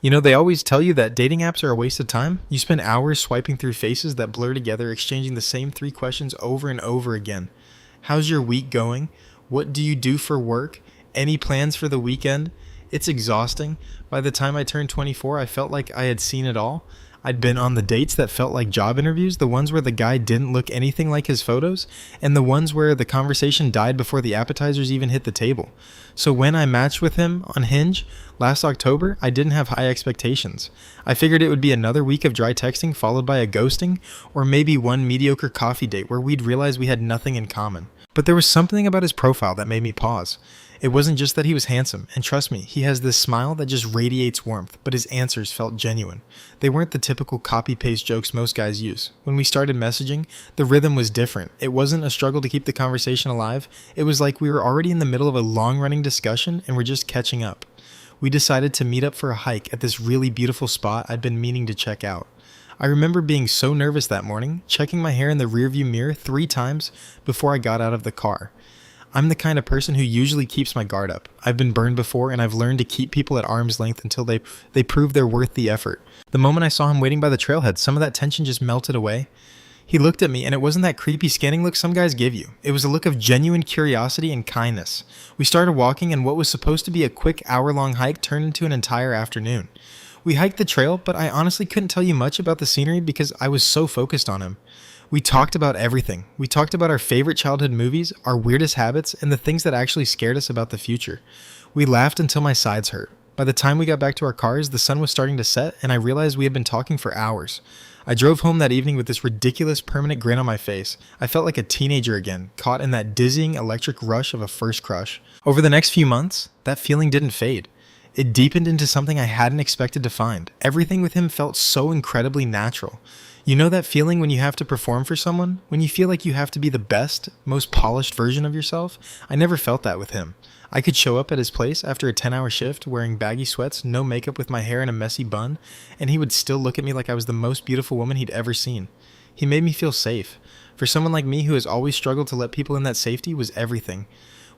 You know, they always tell you that dating apps are a waste of time. You spend hours swiping through faces that blur together, exchanging the same three questions over and over again. How's your week going? What do you do for work? Any plans for the weekend? It's exhausting. By the time I turned 24, I felt like I had seen it all. I'd been on the dates that felt like job interviews, the ones where the guy didn't look anything like his photos, and the ones where the conversation died before the appetizers even hit the table. So when I matched with him on Hinge last October, I didn't have high expectations. I figured it would be another week of dry texting followed by a ghosting, or maybe one mediocre coffee date where we'd realize we had nothing in common. But there was something about his profile that made me pause. It wasn't just that he was handsome, and trust me, he has this smile that just radiates warmth, but his answers felt genuine. They weren't the typical copy-paste jokes most guys use. When we started messaging, the rhythm was different. It wasn't a struggle to keep the conversation alive. It was like we were already in the middle of a long-running discussion and we're just catching up. We decided to meet up for a hike at this really beautiful spot I'd been meaning to check out. I remember being so nervous that morning, checking my hair in the rearview mirror 3 times before I got out of the car. I'm the kind of person who usually keeps my guard up. I've been burned before, and I've learned to keep people at arm's length until they prove they're worth the effort. The moment I saw him waiting by the trailhead, some of that tension just melted away. He looked at me, and it wasn't that creepy scanning look some guys give you. It was a look of genuine curiosity and kindness. We started walking, and what was supposed to be a quick hour-long hike turned into an entire afternoon. We hiked the trail, but I honestly couldn't tell you much about the scenery because I was so focused on him. We talked about everything. We talked about our favorite childhood movies, our weirdest habits, and the things that actually scared us about the future. We laughed until my sides hurt. By the time we got back to our cars, the sun was starting to set, and I realized we had been talking for hours. I drove home that evening with this ridiculous permanent grin on my face. I felt like a teenager again, caught in that dizzying electric rush of a first crush. Over the next few months, that feeling didn't fade. It deepened into something I hadn't expected to find. Everything with him felt so incredibly natural. You know that feeling when you have to perform for someone? When you feel like you have to be the best, most polished version of yourself? I never felt that with him. I could show up at his place after a 10-hour shift wearing baggy sweats, no makeup with my hair in a messy bun, and he would still look at me like I was the most beautiful woman he'd ever seen. He made me feel safe. For someone like me who has always struggled to let people in, that safety was everything.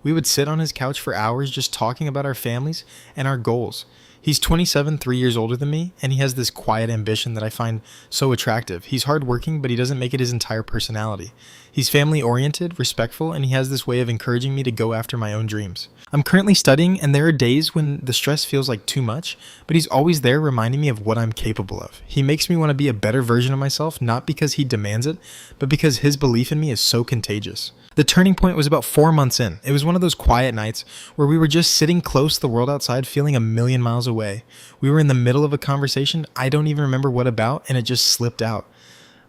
We would sit on his couch for hours just talking about our families and our goals. He's 27, 3 years older than me, and he has this quiet ambition that I find so attractive. He's hardworking, but he doesn't make it his entire personality. He's family-oriented, respectful, and he has this way of encouraging me to go after my own dreams. I'm currently studying, and there are days when the stress feels like too much, but he's always there reminding me of what I'm capable of. He makes me want to be a better version of myself, not because he demands it, but because his belief in me is so contagious. The turning point was about 4 months in. It was one of those quiet nights where we were just sitting close to the world outside, feeling a million miles away. We were in the middle of a conversation I don't even remember what about, and it just slipped out.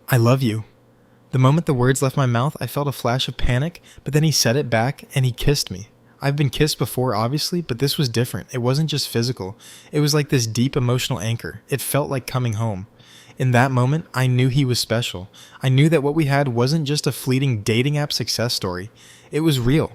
I love you. The moment the words left my mouth, I felt a flash of panic, but then he said it back, and he kissed me. I've been kissed before, obviously, but this was different. It wasn't just physical. It was like this deep emotional anchor. It felt like coming home. In that moment, I knew he was special. I knew that what we had wasn't just a fleeting dating app success story. It was real.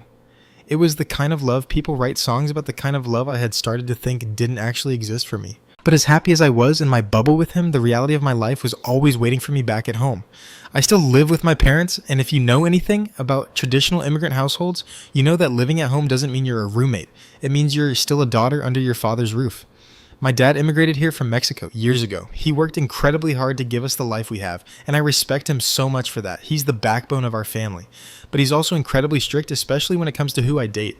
It was the kind of love people write songs about, the kind of love I had started to think didn't actually exist for me. But as happy as I was in my bubble with him, the reality of my life was always waiting for me back at home. I still live with my parents, and if you know anything about traditional immigrant households, you know that living at home doesn't mean you're a roommate. It means you're still a daughter under your father's roof. My dad immigrated here from Mexico years ago. He worked incredibly hard to give us the life we have, and I respect him so much for that. He's the backbone of our family. But he's also incredibly strict, especially when it comes to who I date.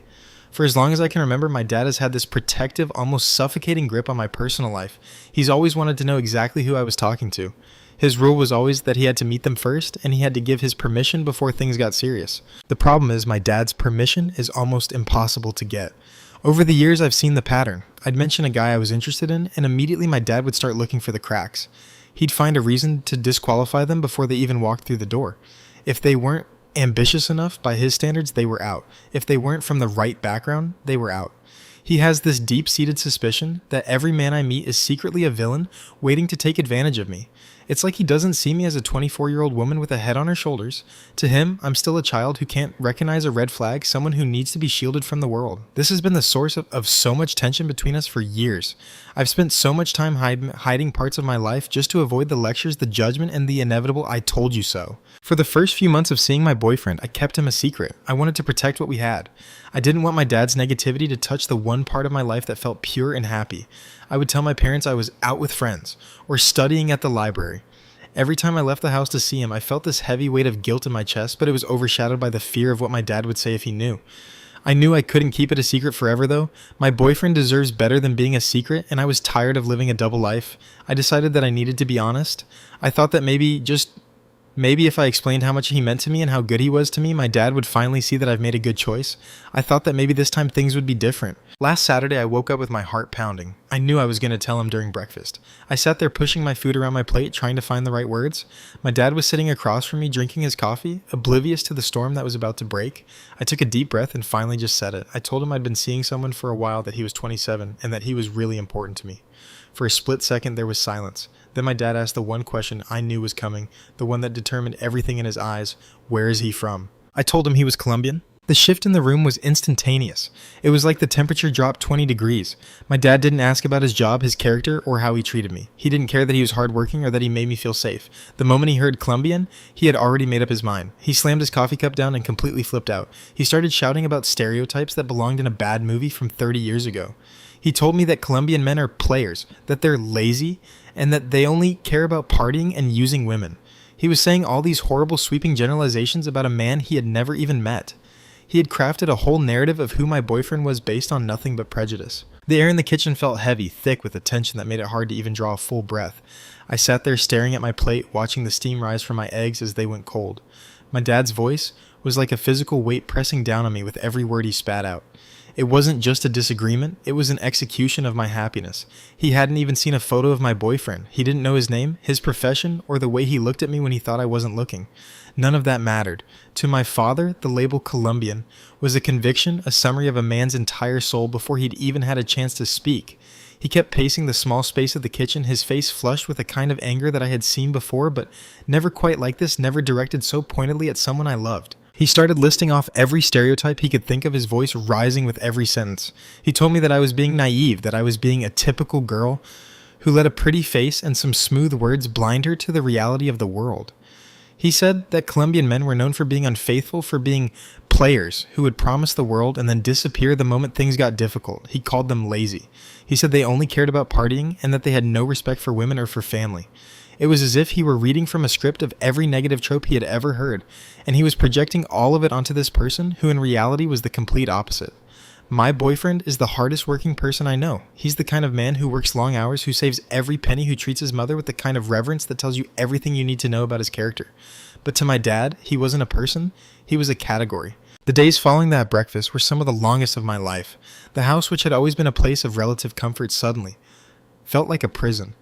For as long as I can remember, my dad has had this protective, almost suffocating grip on my personal life. He's always wanted to know exactly who I was talking to. His rule was always that he had to meet them first, and he had to give his permission before things got serious. The problem is my dad's permission is almost impossible to get. Over the years, I've seen the pattern. I'd mention a guy I was interested in, and immediately my dad would start looking for the cracks. He'd find a reason to disqualify them before they even walked through the door. If they weren't ambitious enough by his standards, they were out. If they weren't from the right background, they were out. He has this deep-seated suspicion that every man I meet is secretly a villain waiting to take advantage of me. It's like he doesn't see me as a 24-year-old woman with a head on her shoulders. To him, I'm still a child who can't recognize a red flag, someone who needs to be shielded from the world. This has been the source of so much tension between us for years. I've spent so much time hiding parts of my life just to avoid the lectures, the judgment, and the inevitable "I told you so." For the first few months of seeing my boyfriend, I kept him a secret. I wanted to protect what we had. I didn't want my dad's negativity to touch the one part of my life that felt pure and happy. I would tell my parents I was out with friends or studying at the library. Every time I left the house to see him, I felt this heavy weight of guilt in my chest, but it was overshadowed by the fear of what my dad would say if he knew. I knew I couldn't keep it a secret forever, though. My boyfriend deserves better than being a secret, and I was tired of living a double life. I decided that I needed to be honest. I thought that maybe if I explained how much he meant to me and how good he was to me, my dad would finally see that I've made a good choice. I thought that maybe this time things would be different. Last Saturday, I woke up with my heart pounding. I knew I was going to tell him during breakfast. I sat there pushing my food around my plate, trying to find the right words. My dad was sitting across from me, drinking his coffee, oblivious to the storm that was about to break. I took a deep breath and finally just said it. I told him I'd been seeing someone for a while, that he was 27, and that he was really important to me. For a split second, there was silence. Then my dad asked the one question I knew was coming, the one that determined everything in his eyes. Where is he from? I told him he was Colombian. The shift in the room was instantaneous. It was like the temperature dropped 20 degrees. My dad didn't ask about his job, his character, or how he treated me. He didn't care that he was hardworking or that he made me feel safe. The moment he heard Colombian, he had already made up his mind. He slammed his coffee cup down and completely flipped out. He started shouting about stereotypes that belonged in a bad movie from 30 years ago. He told me that Colombian men are players, that they're lazy, and that they only care about partying and using women. He was saying all these horrible sweeping generalizations about a man he had never even met. He had crafted a whole narrative of who my boyfriend was based on nothing but prejudice. The air in the kitchen felt heavy, thick with a tension that made it hard to even draw a full breath. I sat there staring at my plate, watching the steam rise from my eggs as they went cold. My dad's voice was like a physical weight pressing down on me with every word he spat out. It wasn't just a disagreement, it was an execution of my happiness. He hadn't even seen a photo of my boyfriend. He didn't know his name, his profession, or the way he looked at me when he thought I wasn't looking. None of that mattered. To my father, the label Colombian was a conviction, a summary of a man's entire soul before he'd even had a chance to speak. He kept pacing the small space of the kitchen, his face flushed with a kind of anger that I had seen before, but never quite like this, never directed so pointedly at someone I loved. He started listing off every stereotype he could think of, his voice rising with every sentence. He told me that I was being naive, that I was being a typical girl who let a pretty face and some smooth words blind her to the reality of the world. He said that Colombian men were known for being unfaithful, for being players who would promise the world and then disappear the moment things got difficult. He called them lazy. He said they only cared about partying and that they had no respect for women or for family. It was as if he were reading from a script of every negative trope he had ever heard, and he was projecting all of it onto this person who in reality was the complete opposite. My boyfriend is the hardest working person I know. He's the kind of man who works long hours, who saves every penny, who treats his mother with the kind of reverence that tells you everything you need to know about his character. But to my dad, he wasn't a person, he was a category. The days following that breakfast were some of the longest of my life. The house, which had always been a place of relative comfort, suddenly felt like a prison.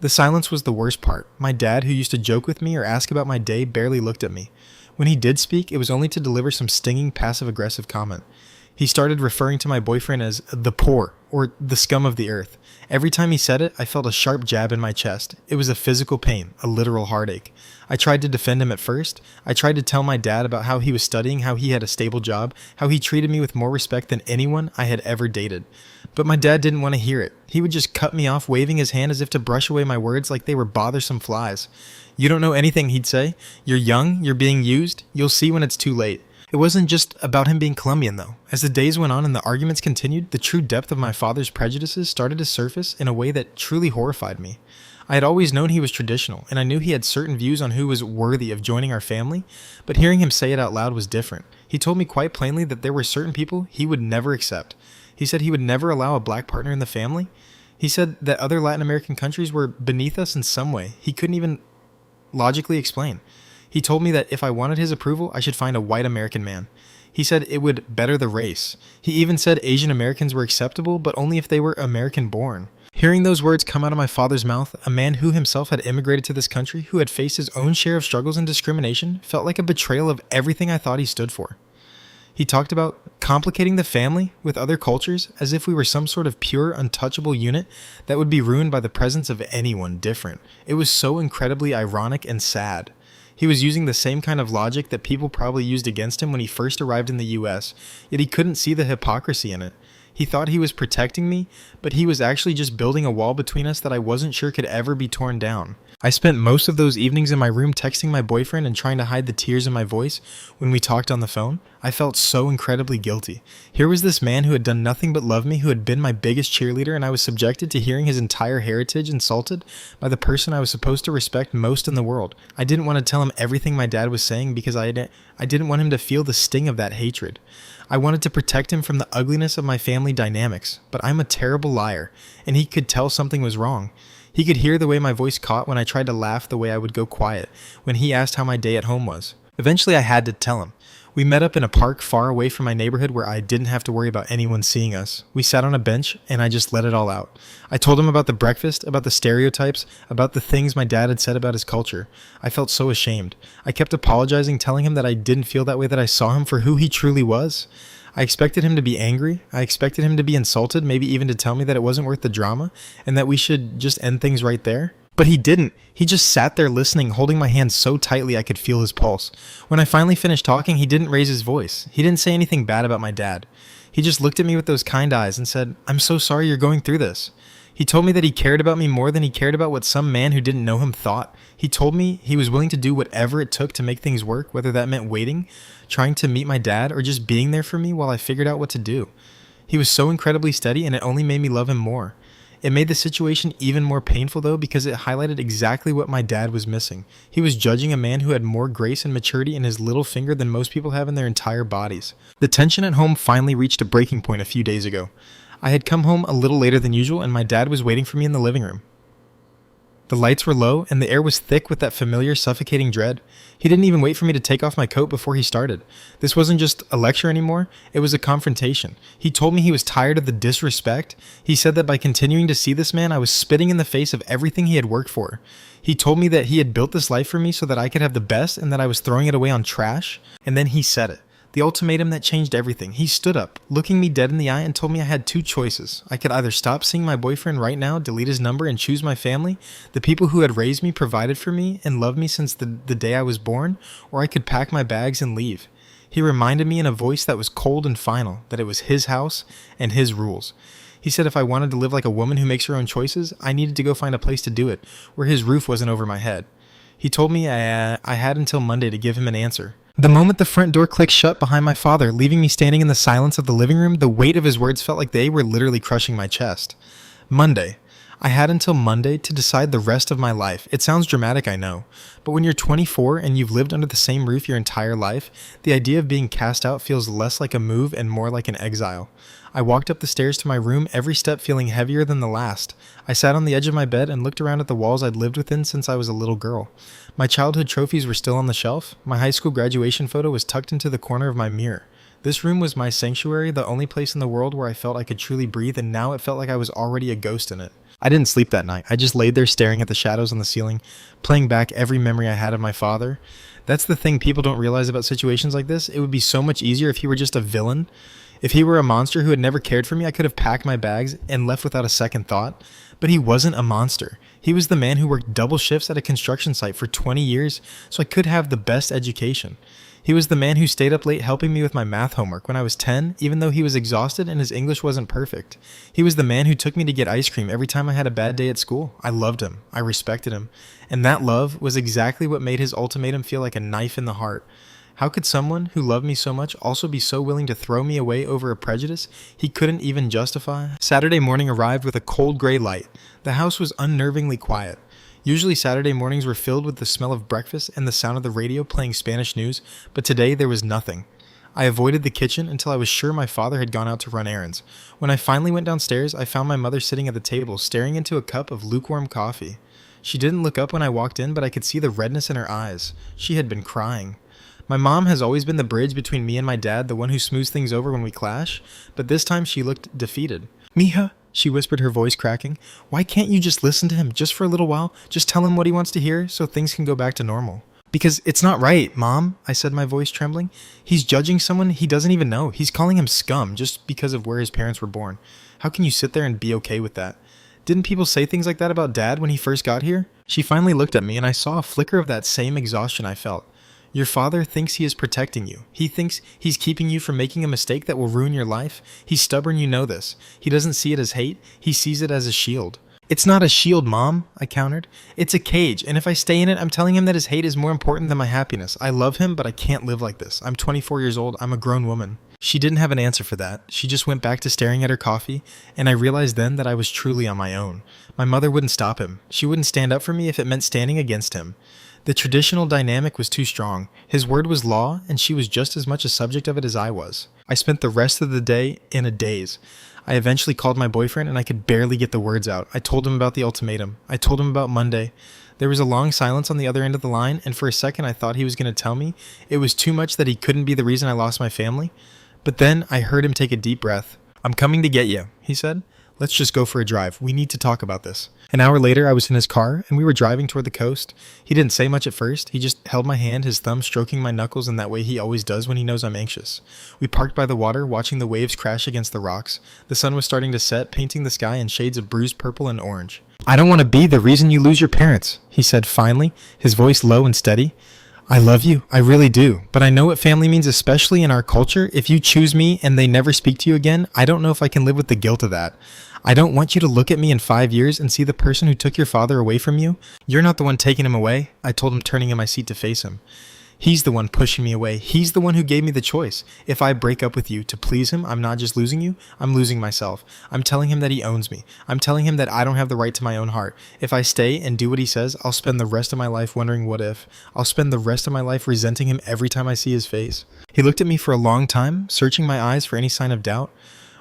The silence was the worst part. My dad, who used to joke with me or ask about my day, barely looked at me. When he did speak, it was only to deliver some stinging, passive-aggressive comment. He started referring to my boyfriend as the poor, or the scum of the earth. Every time he said it, I felt a sharp jab in my chest. It was a physical pain, a literal heartache. I tried to defend him at first. I tried to tell my dad about how he was studying, how he had a stable job, how he treated me with more respect than anyone I had ever dated. But my dad didn't want to hear it. He would just cut me off, waving his hand as if to brush away my words like they were bothersome flies. "You don't know anything," he'd say. "You're young, you're being used. You'll see when it's too late." It wasn't just about him being Colombian, though. As the days went on and the arguments continued, the true depth of my father's prejudices started to surface in a way that truly horrified me. I had always known he was traditional, and I knew he had certain views on who was worthy of joining our family, but hearing him say it out loud was different. He told me quite plainly that there were certain people he would never accept. He said he would never allow a black partner in the family. He said that other Latin American countries were beneath us in some way he couldn't even logically explain. He told me that if I wanted his approval, I should find a white American man. He said it would better the race. He even said Asian Americans were acceptable, but only if they were American-born. Hearing those words come out of my father's mouth, a man who himself had immigrated to this country, who had faced his own share of struggles and discrimination, felt like a betrayal of everything I thought he stood for. He talked about complicating the family with other cultures as if we were some sort of pure, untouchable unit that would be ruined by the presence of anyone different. It was so incredibly ironic and sad. He was using the same kind of logic that people probably used against him when he first arrived in the US, yet he couldn't see the hypocrisy in it. He thought he was protecting me, but he was actually just building a wall between us that I wasn't sure could ever be torn down. I spent most of those evenings in my room texting my boyfriend and trying to hide the tears in my voice when we talked on the phone. I felt so incredibly guilty. Here was this man who had done nothing but love me, who had been my biggest cheerleader, and I was subjected to hearing his entire heritage insulted by the person I was supposed to respect most in the world. I didn't want to tell him everything my dad was saying because I didn't want him to feel the sting of that hatred. I wanted to protect him from the ugliness of my family dynamics, but I'm a terrible liar, and he could tell something was wrong. He could hear the way my voice caught when I tried to laugh, the way I would go quiet when he asked how my day at home was. Eventually I had to tell him. We met up in a park far away from my neighborhood where I didn't have to worry about anyone seeing us. We sat on a bench and I just let it all out. I told him about the breakfast, about the stereotypes, about the things my dad had said about his culture. I felt so ashamed. I kept apologizing, telling him that I didn't feel that way, that I saw him for who he truly was. I expected him to be angry. I expected him to be insulted, maybe even to tell me that it wasn't worth the drama and that we should just end things right there. But he didn't. He just sat there listening, holding my hand so tightly I could feel his pulse. When I finally finished talking, he didn't raise his voice. He didn't say anything bad about my dad. He just looked at me with those kind eyes and said, "I'm so sorry you're going through this." He told me that he cared about me more than he cared about what some man who didn't know him thought. He told me he was willing to do whatever it took to make things work, whether that meant waiting, trying to meet my dad, or just being there for me while I figured out what to do. He was so incredibly steady, and it only made me love him more. It made the situation even more painful, though, because it highlighted exactly what my dad was missing. He was judging a man who had more grace and maturity in his little finger than most people have in their entire bodies. The tension at home finally reached a breaking point a few days ago. I had come home a little later than usual, and my dad was waiting for me in the living room. The lights were low, and the air was thick with that familiar, suffocating dread. He didn't even wait for me to take off my coat before he started. This wasn't just a lecture anymore, it was a confrontation. He told me he was tired of the disrespect. He said that by continuing to see this man, I was spitting in the face of everything he had worked for. He told me that he had built this life for me so that I could have the best and that I was throwing it away on trash. And then he said it. The ultimatum that changed everything. He stood up, looking me dead in the eye, and told me I had two choices. I could either stop seeing my boyfriend right now, delete his number, and choose my family, the people who had raised me, provided for me, and loved me since the day I was born, or I could pack my bags and leave. He reminded me in a voice that was cold and final that it was his house and his rules. He said if I wanted to live like a woman who makes her own choices, I needed to go find a place to do it, where his roof wasn't over my head. He told me I had until Monday to give him an answer. The moment the front door clicked shut behind my father, leaving me standing in the silence of the living room, the weight of his words felt like they were literally crushing my chest. Monday. I had until Monday to decide the rest of my life. It sounds dramatic, I know, but when you're 24 and you've lived under the same roof your entire life, the idea of being cast out feels less like a move and more like an exile. I walked up the stairs to my room, every step feeling heavier than the last. I sat on the edge of my bed and looked around at the walls I'd lived within since I was a little girl. My childhood trophies were still on the shelf. My high school graduation photo was tucked into the corner of my mirror. This room was my sanctuary, the only place in the world where I felt I could truly breathe, and now it felt like I was already a ghost in it. I didn't sleep that night. I just laid there staring at the shadows on the ceiling, playing back every memory I had of my father. That's the thing people don't realize about situations like this. It would be so much easier if he were just a villain. If he were a monster who had never cared for me, I could have packed my bags and left without a second thought. But he wasn't a monster. He was the man who worked double shifts at a construction site for 20 years so I could have the best education. He was the man who stayed up late helping me with my math homework when I was 10, even though he was exhausted and his English wasn't perfect. He was the man who took me to get ice cream every time I had a bad day at school. I loved him. I respected him. And that love was exactly what made his ultimatum feel like a knife in the heart. How could someone who loved me so much also be so willing to throw me away over a prejudice he couldn't even justify? Saturday morning arrived with a cold gray light. The house was unnervingly quiet. Usually Saturday mornings were filled with the smell of breakfast and the sound of the radio playing Spanish news, but today there was nothing. I avoided the kitchen until I was sure my father had gone out to run errands. When I finally went downstairs, I found my mother sitting at the table, staring into a cup of lukewarm coffee. She didn't look up when I walked in, but I could see the redness in her eyes. She had been crying. My mom has always been the bridge between me and my dad, the one who smooths things over when we clash, but this time she looked defeated. "Mija," she whispered, her voice cracking, "why can't you just listen to him, just for a little while? Just tell him what he wants to hear, so things can go back to normal." "Because it's not right, Mom," I said, my voice trembling. "He's judging someone he doesn't even know. He's calling him scum just because of where his parents were born. How can you sit there and be okay with that? Didn't people say things like that about Dad when he first got here?" She finally looked at me, and I saw a flicker of that same exhaustion I felt. "Your father thinks he is protecting you. He thinks he's keeping you from making a mistake that will ruin your life. He's stubborn, you know this. He doesn't see it as hate. He sees it as a shield." It's not a shield, Mom, I countered. It's a cage, and if I stay in it, I'm telling him that his hate is more important than my happiness. I love him, but I can't live like this. I'm 24 years old. I'm a grown woman. She didn't have an answer for that. She just went back to staring at her coffee, and I realized then that I was truly on my own. My mother wouldn't stop him. She wouldn't stand up for me if it meant standing against him. The traditional dynamic was too strong. His word was law, and she was just as much a subject of it as I was. I spent the rest of the day in a daze. I eventually called my boyfriend, and I could barely get the words out. I told him about the ultimatum. I told him about Monday. There was a long silence on the other end of the line, and for a second I thought he was going to tell me it was too much, that he couldn't be the reason I lost my family. But then I heard him take a deep breath. "I'm coming to get you," he said. "Let's just go for a drive. We need to talk about this." An hour later, I was in his car, and we were driving toward the coast. He didn't say much at first. He just held my hand, his thumb stroking my knuckles in that way he always does when he knows I'm anxious. We parked by the water, watching the waves crash against the rocks. The sun was starting to set, painting the sky in shades of bruised purple and orange. "I don't want to be the reason you lose your parents," he said finally, his voice low and steady. "I love you, I really do, but I know what family means, especially in our culture. If you choose me and they never speak to you again, I don't know if I can live with the guilt of that. I don't want you to look at me in 5 years and see the person who took your father away from you. You're not the one taking him away," I told him, turning in my seat to face him. "He's the one pushing me away. He's the one who gave me the choice. If I break up with you to please him, I'm not just losing you, I'm losing myself. I'm telling him that he owns me. I'm telling him that I don't have the right to my own heart. If I stay and do what he says, I'll spend the rest of my life wondering what if. I'll spend the rest of my life resenting him every time I see his face." He looked at me for a long time, searching my eyes for any sign of doubt.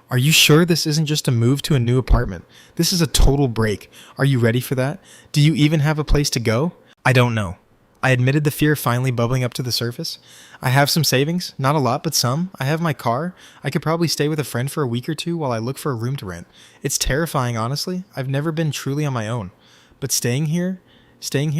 "Are you sure this isn't just a move to a new apartment? This is a total break. Are you ready for that? Do you even have a place to go?" "I don't know." I admitted, the fear finally bubbling up to the surface. "I have some savings, not a lot, but some. I have my car. I could probably stay with a friend for a week or two while I look for a room to rent. It's terrifying, honestly. I've never been truly on my own. But staying here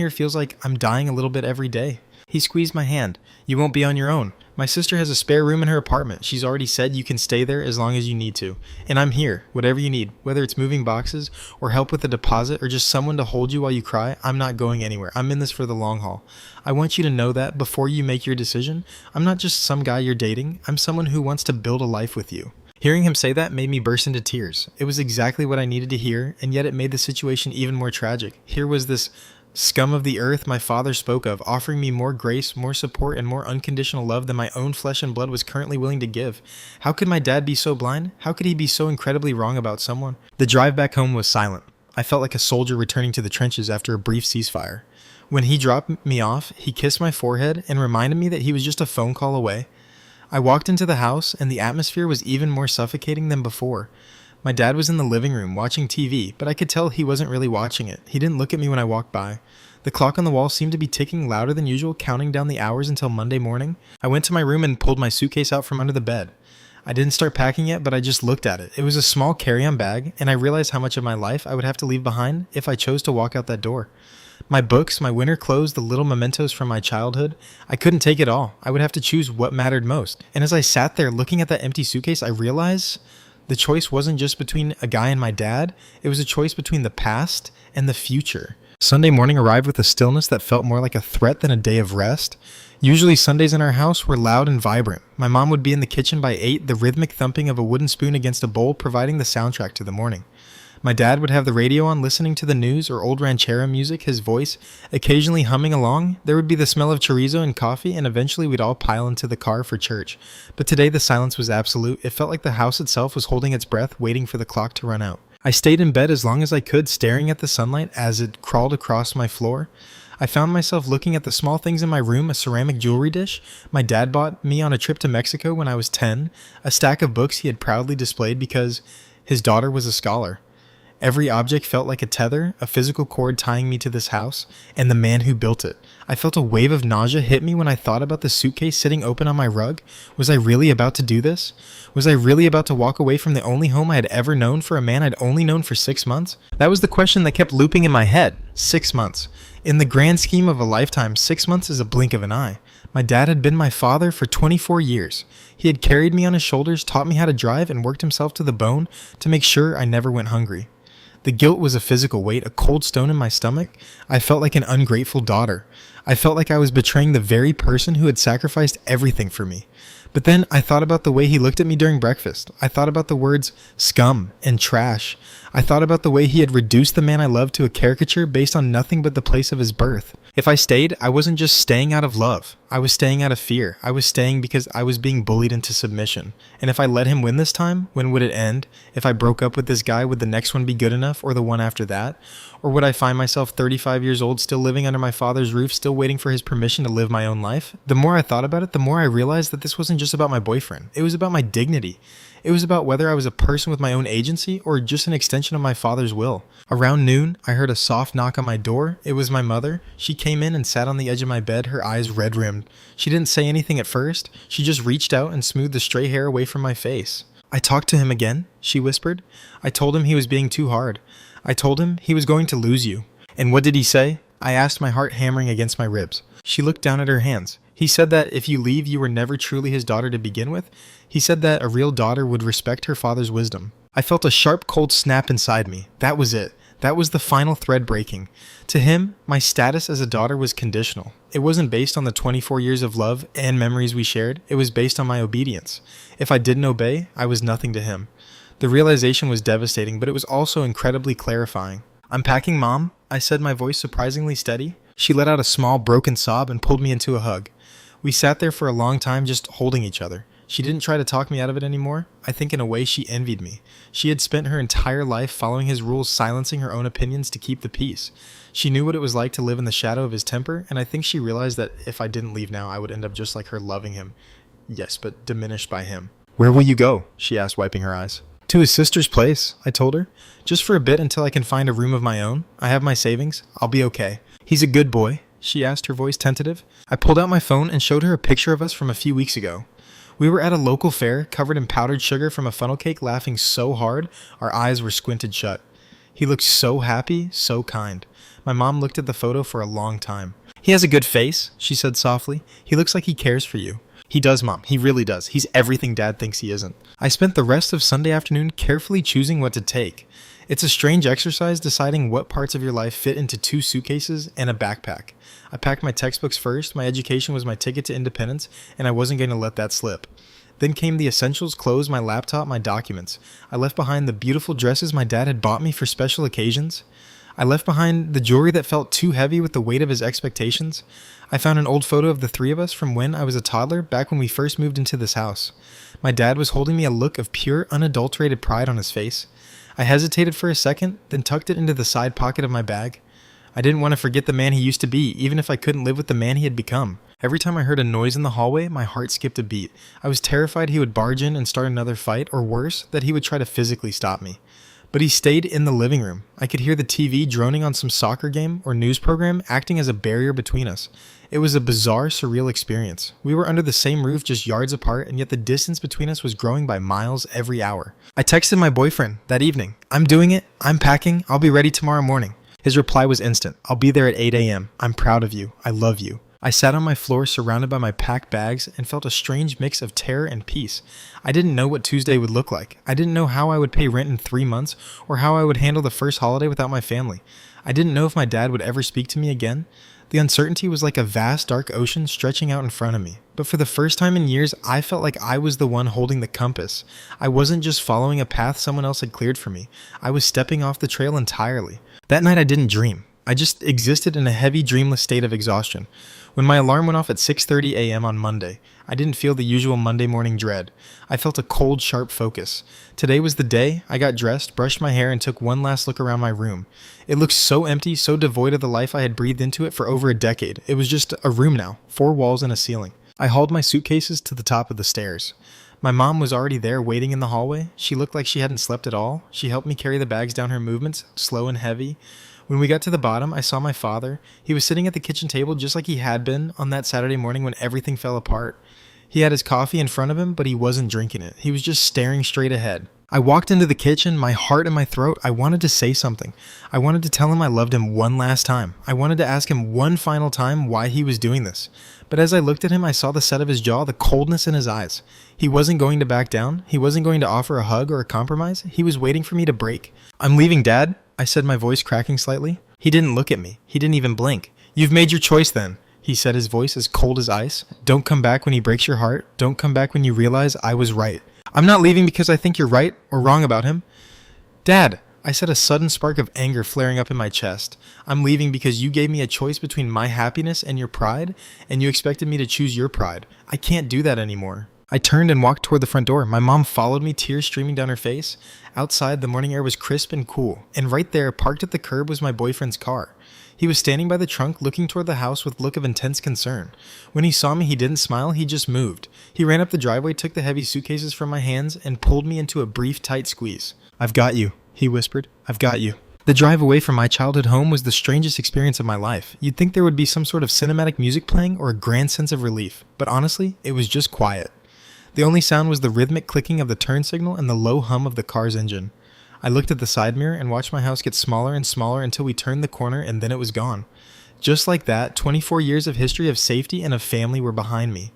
feels like I'm dying a little bit every day." He squeezed my hand. "You won't be on your own. My sister has a spare room in her apartment. She's already said you can stay there as long as you need to. And I'm here, whatever you need, whether it's moving boxes or help with a deposit or just someone to hold you while you cry. I'm not going anywhere. I'm in this for the long haul. I want you to know that before you make your decision, I'm not just some guy you're dating. I'm someone who wants to build a life with you." Hearing him say that made me burst into tears. It was exactly what I needed to hear, and yet it made the situation even more tragic. Here was this scum of the earth my father spoke of, offering me more grace, more support, and more unconditional love than my own flesh and blood was currently willing to give. How could my dad be so blind? How could he be so incredibly wrong about someone? The drive back home was silent. I felt like a soldier returning to the trenches after a brief ceasefire. When he dropped me off, he kissed my forehead and reminded me that he was just a phone call away. I walked into the house, and the atmosphere was even more suffocating than before. My dad was in the living room watching TV, but I could tell he wasn't really watching it. He didn't look at me when I walked by. The clock on the wall seemed to be ticking louder than usual, counting down the hours until Monday morning. I went to my room and pulled my suitcase out from under the bed. I didn't start packing yet, but I just looked at it. It was a small carry-on bag, and I realized how much of my life I would have to leave behind if I chose to walk out that door. My books, my winter clothes, the little mementos from my childhood, I couldn't take it all. I would have to choose what mattered most. And as I sat there looking at that empty suitcase, I realized the choice wasn't just between a guy and my dad. It was a choice between the past and the future. Sunday morning arrived with a stillness that felt more like a threat than a day of rest. Usually Sundays in our house were loud and vibrant. My mom would be in the kitchen by 8, the rhythmic thumping of a wooden spoon against a bowl providing the soundtrack to the morning. My dad would have the radio on, listening to the news or old ranchera music, his voice occasionally humming along. There would be the smell of chorizo and coffee, and eventually we'd all pile into the car for church. But today the silence was absolute. It felt like the house itself was holding its breath, waiting for the clock to run out. I stayed in bed as long as I could, staring at the sunlight as it crawled across my floor. I found myself looking at the small things in my room, a ceramic jewelry dish my dad bought me on a trip to Mexico when I was 10, a stack of books he had proudly displayed because his daughter was a scholar. Every object felt like a tether, a physical cord tying me to this house, and the man who built it. I felt a wave of nausea hit me when I thought about the suitcase sitting open on my rug. Was I really about to do this? Was I really about to walk away from the only home I had ever known for a man I'd only known for 6 months? That was the question that kept looping in my head. 6 months. In the grand scheme of a lifetime, 6 months is a blink of an eye. My dad had been my father for 24 years. He had carried me on his shoulders, taught me how to drive, and worked himself to the bone to make sure I never went hungry. The guilt was a physical weight, a cold stone in my stomach. I felt like an ungrateful daughter. I felt like I was betraying the very person who had sacrificed everything for me. But then I thought about the way he looked at me during breakfast. I thought about the words scum and trash. I thought about the way he had reduced the man I loved to a caricature based on nothing but the place of his birth. If I stayed, I wasn't just staying out of love. I was staying out of fear. I was staying because I was being bullied into submission. And if I let him win this time, when would it end? If I broke up with this guy, would the next one be good enough, or the one after that? Or would I find myself 35 years old, still living under my father's roof, still waiting for his permission to live my own life? The more I thought about it, the more I realized that this wasn't just about my boyfriend. It was about my dignity. It was about whether I was a person with my own agency or just an extension of my father's will. Around noon, I heard a soft knock on my door. It was my mother. She came in and sat on the edge of my bed, her eyes red-rimmed. She didn't say anything at first. She just reached out and smoothed the stray hair away from my face. "I talked to him again," she whispered. "I told him he was being too hard. I told him he was going to lose you." "And what did he say?" I asked, my heart hammering against my ribs. She looked down at her hands. "He said that if you leave, you were never truly his daughter to begin with. He said that a real daughter would respect her father's wisdom." I felt a sharp, cold snap inside me. That was it. That was the final thread breaking. To him, my status as a daughter was conditional. It wasn't based on the 24 years of love and memories we shared. It was based on my obedience. If I didn't obey, I was nothing to him. The realization was devastating, but it was also incredibly clarifying. "I'm packing, Mom," I said, my voice surprisingly steady. She let out a small, broken sob and pulled me into a hug. We sat there for a long time just holding each other. She didn't try to talk me out of it anymore. I think in a way she envied me. She had spent her entire life following his rules, silencing her own opinions to keep the peace. She knew what it was like to live in the shadow of his temper, and I think she realized that if I didn't leave now, I would end up just like her, loving him. Yes, but diminished by him. "Where will you go?" she asked, wiping her eyes. "To his sister's place," I told her. "Just for a bit until I can find a room of my own. I have my savings. I'll be okay." "He's a good boy?" she asked, her voice tentative. I pulled out my phone and showed her a picture of us from a few weeks ago. We were at a local fair, covered in powdered sugar from a funnel cake, laughing so hard our eyes were squinted shut. He looked so happy, so kind. My mom looked at the photo for a long time. "He has a good face," she said softly. "He looks like he cares for you." "He does, Mom. He really does. He's everything Dad thinks he isn't." I spent the rest of Sunday afternoon carefully choosing what to take. It's a strange exercise deciding what parts of your life fit into 2 suitcases and a backpack. I packed my textbooks first. My education was my ticket to independence, and I wasn't going to let that slip. Then came the essentials, clothes, my laptop, my documents. I left behind the beautiful dresses my dad had bought me for special occasions. I left behind the jewelry that felt too heavy with the weight of his expectations. I found an old photo of the 3 of us from when I was a toddler, back when we first moved into this house. My dad was holding me, a look of pure, unadulterated pride on his face. I hesitated for a second, then tucked it into the side pocket of my bag. I didn't want to forget the man he used to be, even if I couldn't live with the man he had become. Every time I heard a noise in the hallway, my heart skipped a beat. I was terrified he would barge in and start another fight, or worse, that he would try to physically stop me. But he stayed in the living room. I could hear the TV droning on some soccer game or news program, acting as a barrier between us. It was a bizarre, surreal experience. We were under the same roof, just yards apart, and yet the distance between us was growing by miles every hour. I texted my boyfriend that evening. "I'm doing it. I'm packing. I'll be ready tomorrow morning." His reply was instant. "I'll be there at 8 a.m. I'm proud of you. I love you." I sat on my floor surrounded by my packed bags and felt a strange mix of terror and peace. I didn't know what Tuesday would look like. I didn't know how I would pay rent in 3 months or how I would handle the first holiday without my family. I didn't know if my dad would ever speak to me again. The uncertainty was like a vast, dark ocean stretching out in front of me. But for the first time in years, I felt like I was the one holding the compass. I wasn't just following a path someone else had cleared for me. I was stepping off the trail entirely. That night I didn't dream. I just existed in a heavy, dreamless state of exhaustion. When my alarm went off at 6:30 a.m. on Monday, I didn't feel the usual Monday morning dread. I felt a cold, sharp focus. Today was the day. I got dressed, brushed my hair, and took one last look around my room. It looked so empty, so devoid of the life I had breathed into it for over a decade. It was just a room now, 4 walls and a ceiling. I hauled my suitcases to the top of the stairs. My mom was already there waiting in the hallway. She looked like she hadn't slept at all. She helped me carry the bags down her movements, slow and heavy. When we got to the bottom, I saw my father. He was sitting at the kitchen table just like he had been on that Saturday morning when everything fell apart. He had his coffee in front of him, but he wasn't drinking it. He was just staring straight ahead. I walked into the kitchen, my heart in my throat. I wanted to say something. I wanted to tell him I loved him one last time. I wanted to ask him one final time why he was doing this. But as I looked at him, I saw the set of his jaw, the coldness in his eyes. He wasn't going to back down. He wasn't going to offer a hug or a compromise. He was waiting for me to break. "I'm leaving, Dad," I said, my voice cracking slightly. He didn't look at me. He didn't even blink. "You've made your choice then," he said, his voice as cold as ice. "Don't come back when he breaks your heart. Don't come back when you realize I was right." "I'm not leaving because I think you're right or wrong about him." "Dad," I said, a sudden spark of anger flaring up in my chest. I'm leaving because you gave me a choice between my happiness and your pride, and you expected me to choose your pride. I can't do that anymore. I turned and walked toward the front door. My mom followed me, tears streaming down her face. Outside, the morning air was crisp and cool, and right there, parked at the curb, was my boyfriend's car. He was standing by the trunk, looking toward the house with a look of intense concern. When he saw me, he didn't smile, he just moved. He ran up the driveway, took the heavy suitcases from my hands, and pulled me into a brief, tight squeeze. "I've got you," he whispered. "I've got you." The drive away from my childhood home was the strangest experience of my life. You'd think there would be some sort of cinematic music playing or a grand sense of relief, but honestly, it was just quiet. The only sound was the rhythmic clicking of the turn signal and the low hum of the car's engine. I looked at the side mirror and watched my house get smaller and smaller until we turned the corner, and then it was gone. Just like that, 24 years of history of safety and of family were behind me.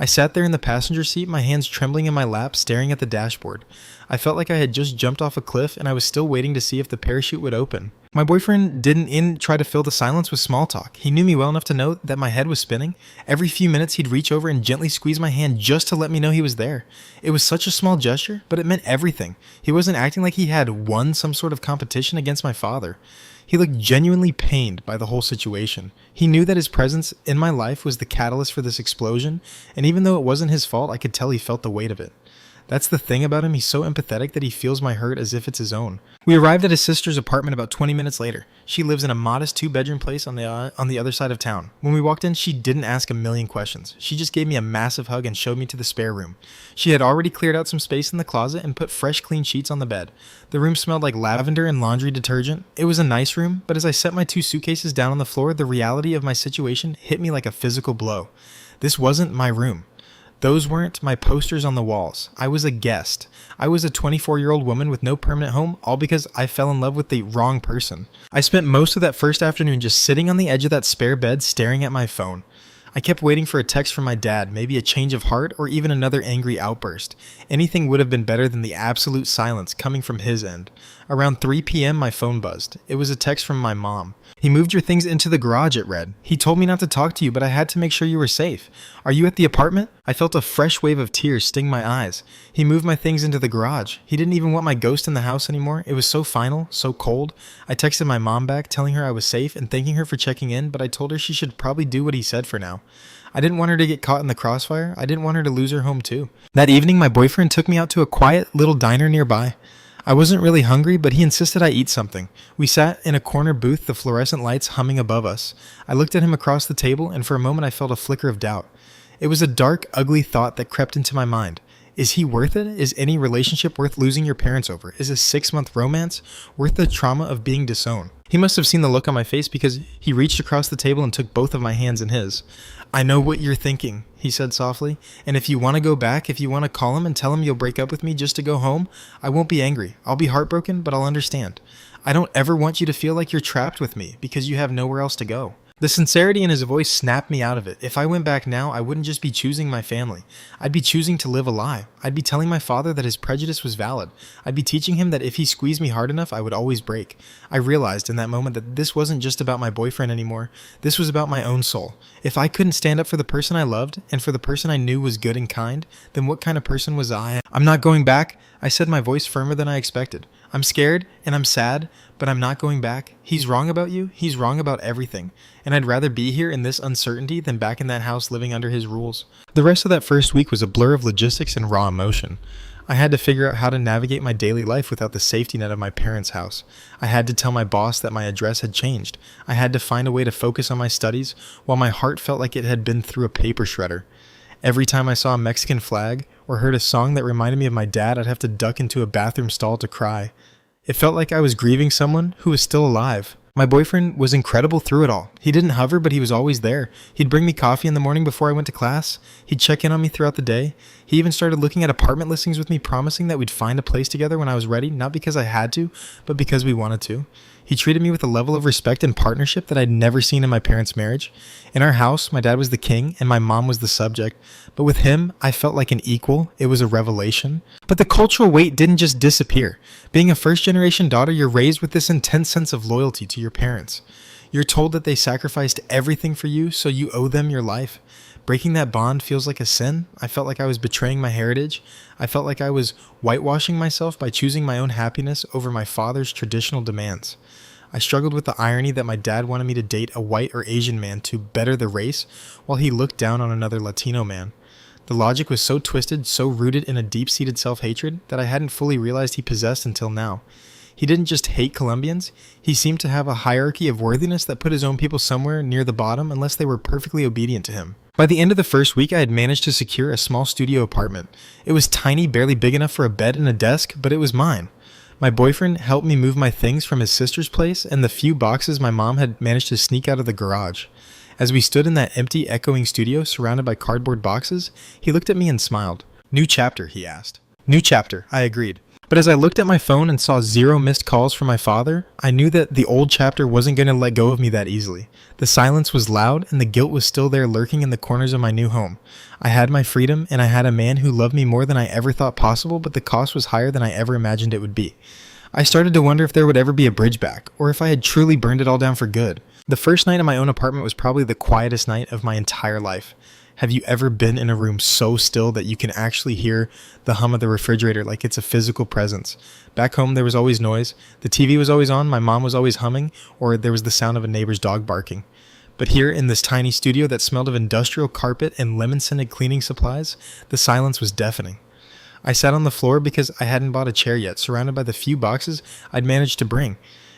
I sat there in the passenger seat, my hands trembling in my lap, staring at the dashboard. I felt like I had just jumped off a cliff, and I was still waiting to see if the parachute would open. My boyfriend didn't try to fill the silence with small talk. He knew me well enough to know that my head was spinning. Every few minutes he'd reach over and gently squeeze my hand just to let me know he was there. It was such a small gesture, but it meant everything. He wasn't acting like he had won some sort of competition against my father. He looked genuinely pained by the whole situation. He knew that his presence in my life was the catalyst for this explosion, and even though it wasn't his fault, I could tell he felt the weight of it. That's the thing about him, he's so empathetic that he feels my hurt as if it's his own. We arrived at his sister's apartment about 20 minutes later. She lives in a modest 2-bedroom place on the other side of town. When we walked in, she didn't ask a million questions. She just gave me a massive hug and showed me to the spare room. She had already cleared out some space in the closet and put fresh, clean sheets on the bed. The room smelled like lavender and laundry detergent. It was a nice room, but as I set my 2 suitcases down on the floor, the reality of my situation hit me like a physical blow. This wasn't my room. Those weren't my posters on the walls. I was a guest. I was a 24-year-old woman with no permanent home, all because I fell in love with the wrong person. I spent most of that first afternoon just sitting on the edge of that spare bed staring at my phone. I kept waiting for a text from my dad, maybe a change of heart or even another angry outburst. Anything would have been better than the absolute silence coming from his end. Around 3 p.m. my phone buzzed. It was a text from my mom. "He moved your things into the garage," it read. "He told me not to talk to you, but I had to make sure you were safe. Are you at the apartment?" I felt a fresh wave of tears sting my eyes. He moved my things into the garage. He didn't even want my ghost in the house anymore. It was so final, so cold. I texted my mom back, telling her I was safe and thanking her for checking in, but I told her she should probably do what he said for now. I didn't want her to get caught in the crossfire. I didn't want her to lose her home too. That evening, my boyfriend took me out to a quiet little diner nearby. I wasn't really hungry, but he insisted I eat something. We sat in a corner booth, the fluorescent lights humming above us. I looked at him across the table, and for a moment I felt a flicker of doubt. It was a dark, ugly thought that crept into my mind. Is he worth it? Is any relationship worth losing your parents over? Is a 6-month romance worth the trauma of being disowned? He must have seen the look on my face because he reached across the table and took both of my hands in his. "I know what you're thinking," he said softly, "and if you want to go back, if you want to call him and tell him you'll break up with me just to go home, I won't be angry. I'll be heartbroken, but I'll understand. I don't ever want you to feel like you're trapped with me because you have nowhere else to go." The sincerity in his voice snapped me out of it. If I went back now, I wouldn't just be choosing my family. I'd be choosing to live a lie. I'd be telling my father that his prejudice was valid. I'd be teaching him that if he squeezed me hard enough, I would always break. I realized in that moment that this wasn't just about my boyfriend anymore. This was about my own soul. If I couldn't stand up for the person I loved and for the person I knew was good and kind, then what kind of person was I? "I'm not going back," I said, my voice firmer than I expected. "I'm scared and I'm sad, but I'm not going back. He's wrong about you. He's wrong about everything. And I'd rather be here in this uncertainty than back in that house living under his rules." The rest of that first week was a blur of logistics and raw emotion. I had to figure out how to navigate my daily life without the safety net of my parents' house. I had to tell my boss that my address had changed. I had to find a way to focus on my studies while my heart felt like it had been through a paper shredder. Every time I saw a Mexican flag or heard a song that reminded me of my dad, I'd have to duck into a bathroom stall to cry. It felt like I was grieving someone who was still alive. My boyfriend was incredible through it all. He didn't hover, but he was always there. He'd bring me coffee in the morning before I went to class. He'd check in on me throughout the day. He even started looking at apartment listings with me, promising that we'd find a place together when I was ready, not because I had to, but because we wanted to. He treated me with a level of respect and partnership that I'd never seen in my parents' marriage. In our house, my dad was the king and my mom was the subject. But with him, I felt like an equal. It was a revelation. But the cultural weight didn't just disappear. Being a first-generation daughter, you're raised with this intense sense of loyalty to your parents. You're told that they sacrificed everything for you, so you owe them your life. Breaking that bond feels like a sin. I felt like I was betraying my heritage. I felt like I was whitewashing myself by choosing my own happiness over my father's traditional demands. I struggled with the irony that my dad wanted me to date a white or Asian man to better the race, while he looked down on another Latino man. The logic was so twisted, so rooted in a deep-seated self-hatred that I hadn't fully realized he possessed until now. He didn't just hate Colombians, he seemed to have a hierarchy of worthiness that put his own people somewhere near the bottom unless they were perfectly obedient to him. By the end of the first week, I had managed to secure a small studio apartment. It was tiny, barely big enough for a bed and a desk, but it was mine. My boyfriend helped me move my things from his sister's place and the few boxes my mom had managed to sneak out of the garage. As we stood in that empty, echoing studio surrounded by cardboard boxes, he looked at me and smiled. "New chapter," he asked. "New chapter," I agreed. But as I looked at my phone and saw 0 missed calls from my father, I knew that the old chapter wasn't going to let go of me that easily. The silence was loud and the guilt was still there lurking in the corners of my new home. I had my freedom and I had a man who loved me more than I ever thought possible, but the cost was higher than I ever imagined it would be. I started to wonder if there would ever be a bridge back, or if I had truly burned it all down for good. The first night in my own apartment was probably the quietest night of my entire life. Have you ever been in a room so still that you can actually hear the hum of the refrigerator like it's a physical presence? Back home there was always noise, the TV was always on, my mom was always humming, or there was the sound of a neighbor's dog barking. But here in this tiny studio that smelled of industrial carpet and lemon-scented cleaning supplies, the silence was deafening. I sat on the floor because I hadn't bought a chair yet, surrounded by the few boxes I'd managed to bring.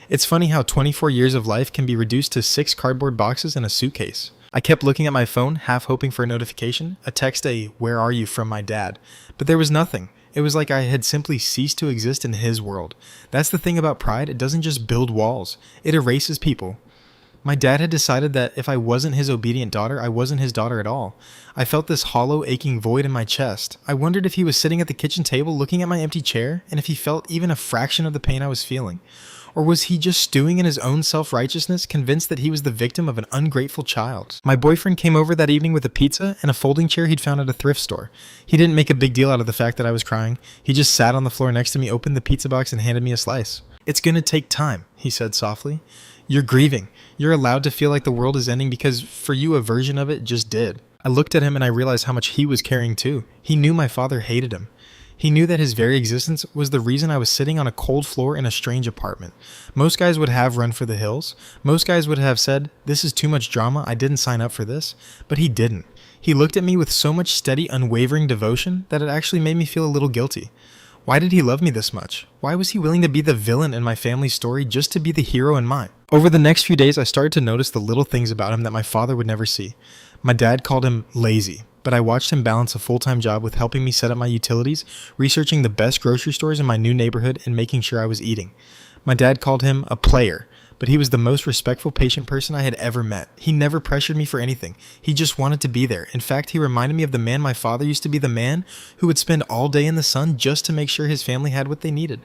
It's funny how 24 years of life can be reduced to 6 cardboard boxes and a suitcase. I kept looking at my phone, half hoping for a notification, a text, a "where are you" from my dad. But there was nothing. It was like I had simply ceased to exist in his world. That's the thing about pride, it doesn't just build walls, it erases people. My dad had decided that if I wasn't his obedient daughter, I wasn't his daughter at all. I felt this hollow, aching void in my chest. I wondered if he was sitting at the kitchen table looking at my empty chair, and if he felt even a fraction of the pain I was feeling. Or was he just stewing in his own self-righteousness, convinced that he was the victim of an ungrateful child? My boyfriend came over that evening with a pizza and a folding chair he'd found at a thrift store. He didn't make a big deal out of the fact that I was crying. He just sat on the floor next to me, opened the pizza box, and handed me a slice. "It's gonna take time," he said softly. "You're grieving. You're allowed to feel like the world is ending because for you a version of it just did." I looked at him and I realized how much he was carrying too. He knew my father hated him. He knew that his very existence was the reason I was sitting on a cold floor in a strange apartment. Most guys would have run for the hills. Most guys would have said, "This is too much drama, I didn't sign up for this." But he didn't. He looked at me with so much steady, unwavering devotion that it actually made me feel a little guilty. Why did he love me this much? Why was he willing to be the villain in my family's story just to be the hero in mine? Over the next few days, I started to notice the little things about him that my father would never see. My dad called him lazy, but I watched him balance a full-time job with helping me set up my utilities, researching the best grocery stores in my new neighborhood, and making sure I was eating. My dad called him a player, but he was the most respectful, patient person I had ever met. He never pressured me for anything. He just wanted to be there. In fact, he reminded me of the man my father used to be, the man who would spend all day in the sun just to make sure his family had what they needed.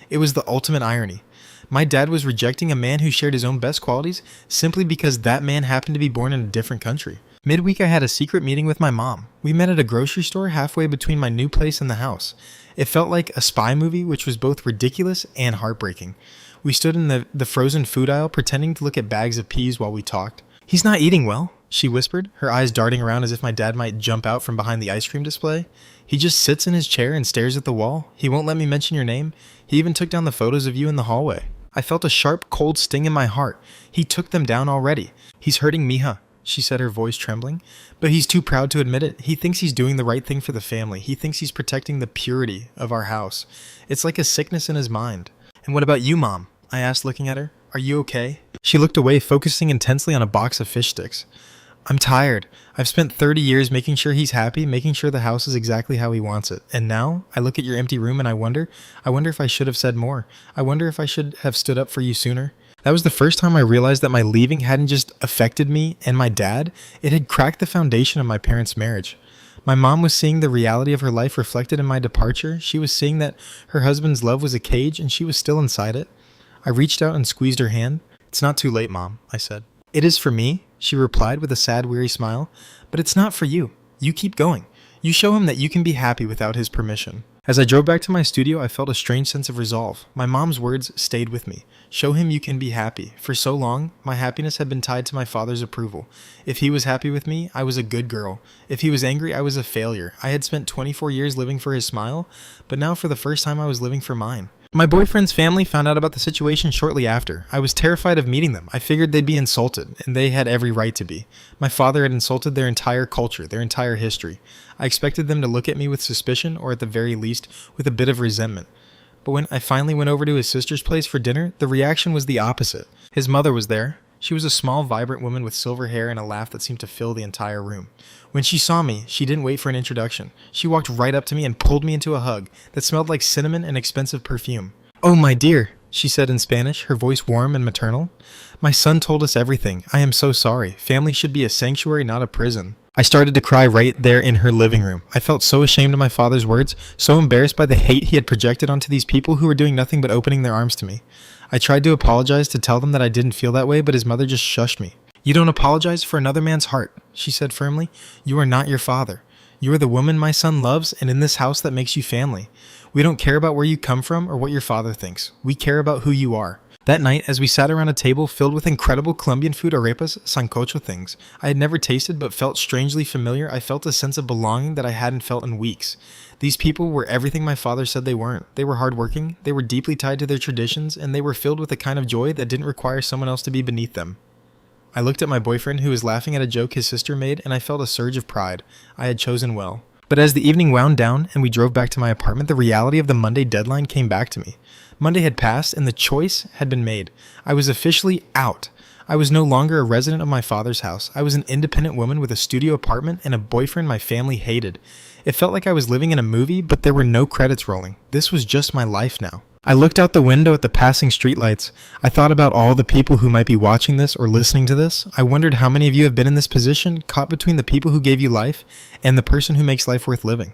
It was the ultimate irony. My dad was rejecting a man who shared his own best qualities simply because that man happened to be born in a different country. Midweek, I had a secret meeting with my mom. We met at a grocery store halfway between my new place and the house. It felt like a spy movie, which was both ridiculous and heartbreaking. We stood in the frozen food aisle, pretending to look at bags of peas while we talked. "He's not eating well," she whispered, her eyes darting around as if my dad might jump out from behind the ice cream display. "He just sits in his chair and stares at the wall. He won't let me mention your name. He even took down the photos of you in the hallway." I felt a sharp, cold sting in my heart. He took them down already. "He's hurting Mija," she said, her voice trembling. "But he's too proud to admit it. He thinks he's doing the right thing for the family. He thinks he's protecting the purity of our house. It's like a sickness in his mind." "And what about you, Mom?" I asked, looking at her. "Are you okay?" She looked away, focusing intensely on a box of fish sticks. "I'm tired. I've spent 30 years making sure he's happy, making sure the house is exactly how he wants it. And now I look at your empty room and I wonder if I should have said more. I wonder if I should have stood up for you sooner." That was the first time I realized that my leaving hadn't just affected me and my dad, it had cracked the foundation of my parents' marriage. My mom was seeing the reality of her life reflected in my departure. She was seeing that her husband's love was a cage and she was still inside it. I reached out and squeezed her hand. "It's not too late, Mom," I said. "It is for me," she replied with a sad, weary smile, "but it's not for you. You keep going. You show him that you can be happy without his permission." As I drove back to my studio, I felt a strange sense of resolve. My mom's words stayed with me. Show him you can be happy. For so long, my happiness had been tied to my father's approval. If he was happy with me, I was a good girl. If he was angry, I was a failure. I had spent 24 years living for his smile, but now for the first time I was living for mine. My boyfriend's family found out about the situation shortly after. I was terrified of meeting them. I figured they'd be insulted, and they had every right to be. My father had insulted their entire culture, their entire history. I expected them to look at me with suspicion, or at the very least, with a bit of resentment. But when I finally went over to his sister's place for dinner, the reaction was the opposite. His mother was there. She was a small, vibrant woman with silver hair and a laugh that seemed to fill the entire room. When she saw me, she didn't wait for an introduction. She walked right up to me and pulled me into a hug that smelled like cinnamon and expensive perfume. "Oh, my dear," she said in Spanish, her voice warm and maternal. "My son told us everything. I am so sorry. Family should be a sanctuary, not a prison." I started to cry right there in her living room. I felt so ashamed of my father's words, so embarrassed by the hate he had projected onto these people who were doing nothing but opening their arms to me. I tried to apologize to tell them that I didn't feel that way, but his mother just shushed me. "You don't apologize for another man's heart," she said firmly. "You are not your father. You are the woman my son loves, and in this house that makes you family. We don't care about where you come from or what your father thinks. We care about who you are." That night, as we sat around a table filled with incredible Colombian food, arepas, sancocho, things I had never tasted but felt strangely familiar, I felt a sense of belonging that I hadn't felt in weeks. These people were everything my father said they weren't. They were hardworking, they were deeply tied to their traditions, and they were filled with a kind of joy that didn't require someone else to be beneath them. I looked at my boyfriend, who was laughing at a joke his sister made, and I felt a surge of pride. I had chosen well. But as the evening wound down and we drove back to my apartment, the reality of the Monday deadline came back to me. Monday had passed and the choice had been made. I was officially out. I was no longer a resident of my father's house. I was an independent woman with a studio apartment and a boyfriend my family hated. It felt like I was living in a movie, but there were no credits rolling. This was just my life now. I looked out the window at the passing streetlights. I thought about all the people who might be watching this or listening to this. I wondered how many of you have been in this position, caught between the people who gave you life and the person who makes life worth living.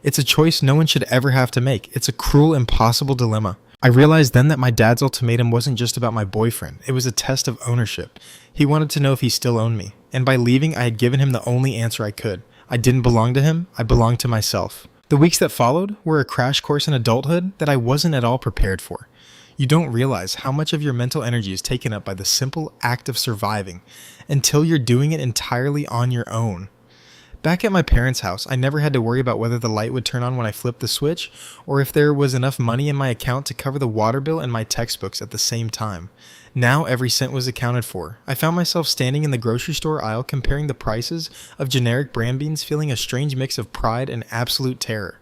It's a choice no one should ever have to make. It's a cruel, impossible dilemma. I realized then that my dad's ultimatum wasn't just about my boyfriend. It was a test of ownership. He wanted to know if he still owned me. And by leaving, I had given him the only answer I could. I didn't belong to him. I belonged to myself. The weeks that followed were a crash course in adulthood that I wasn't at all prepared for. You don't realize how much of your mental energy is taken up by the simple act of surviving until you're doing it entirely on your own. Back at my parents' house, I never had to worry about whether the light would turn on when I flipped the switch, or if there was enough money in my account to cover the water bill and my textbooks at the same time. Now every cent was accounted for. I found myself standing in the grocery store aisle comparing the prices of generic brand beans, feeling a strange mix of pride and absolute terror.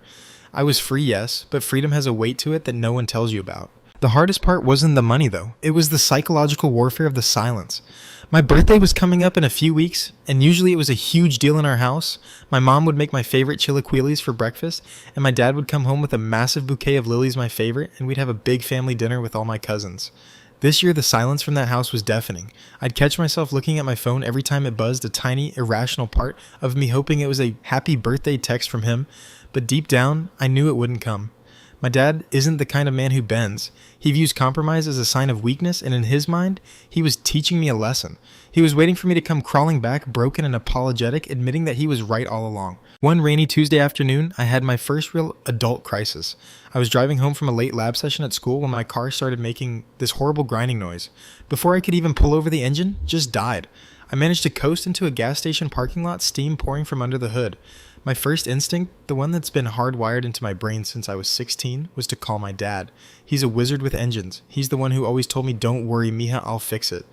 I was free, yes, but freedom has a weight to it that no one tells you about. The hardest part wasn't the money, though. It was the psychological warfare of the silence. My birthday was coming up in a few weeks, and usually it was a huge deal in our house. My mom would make my favorite chilaquiles for breakfast, and my dad would come home with a massive bouquet of lilies, my favorite, and we'd have a big family dinner with all my cousins. This year, the silence from that house was deafening. I'd catch myself looking at my phone every time it buzzed, a tiny, irrational part of me hoping it was a happy birthday text from him, but deep down, I knew it wouldn't come. My dad isn't the kind of man who bends. He views compromise as a sign of weakness, and in his mind, he was teaching me a lesson. He was waiting for me to come crawling back, broken and apologetic, admitting that he was right all along. One rainy Tuesday afternoon, I had my first real adult crisis. I was driving home from a late lab session at school when my car started making this horrible grinding noise. Before I could even pull over the engine, just died. I managed to coast into a gas station parking lot, steam pouring from under the hood. My first instinct, the one that's been hardwired into my brain since I was 16, was to call my dad. He's a wizard with engines. He's the one who always told me, "Don't worry, mija, I'll fix it."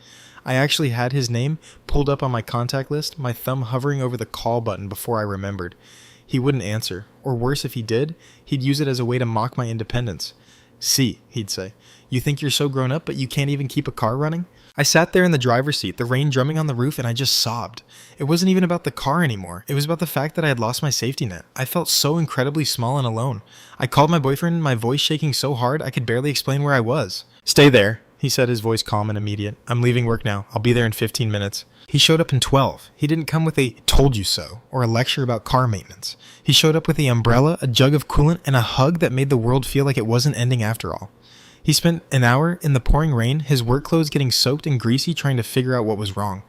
I actually had his name pulled up on my contact list, my thumb hovering over the call button before I remembered. He wouldn't answer, or worse if he did, he'd use it as a way to mock my independence. "See," he'd say, "you think you're so grown up, but you can't even keep a car running?" I sat there in the driver's seat, the rain drumming on the roof, and I just sobbed. It wasn't even about the car anymore. It was about the fact that I had lost my safety net. I felt so incredibly small and alone. I called my boyfriend, my voice shaking so hard I could barely explain where I was. "Stay there," he said, his voice calm and immediate. "I'm leaving work now. I'll be there in 15 minutes. He showed up in 12. He didn't come with a "told you so" or a lecture about car maintenance. He showed up with the umbrella, a jug of coolant, and a hug that made the world feel like it wasn't ending after all. He spent an hour in the pouring rain, his work clothes getting soaked and greasy, trying to figure out what was wrong.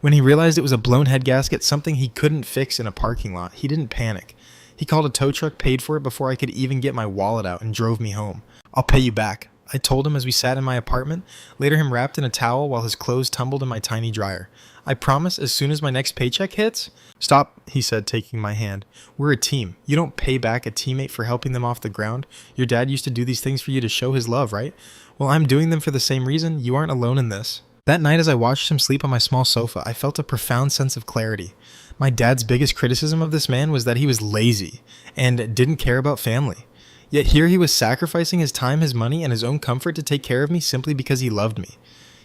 When he realized it was a blown head gasket, something he couldn't fix in a parking lot, he didn't panic. He called a tow truck, paid for it before I could even get my wallet out, and drove me home. I'll pay you back, I told him as we sat in my apartment, later him wrapped in a towel while his clothes tumbled in my tiny dryer. I promise as soon as my next paycheck hits. Stop, he said, taking my hand. We're a team. You don't pay back a teammate for helping them off the ground. Your dad used to do these things for you to show his love, right? Well, I'm doing them for the same reason. You aren't alone in this. That night as I watched him sleep on my small sofa, I felt a profound sense of clarity. My dad's biggest criticism of this man was that he was lazy and didn't care about family. Yet here he was sacrificing his time, his money, and his own comfort to take care of me simply because he loved me.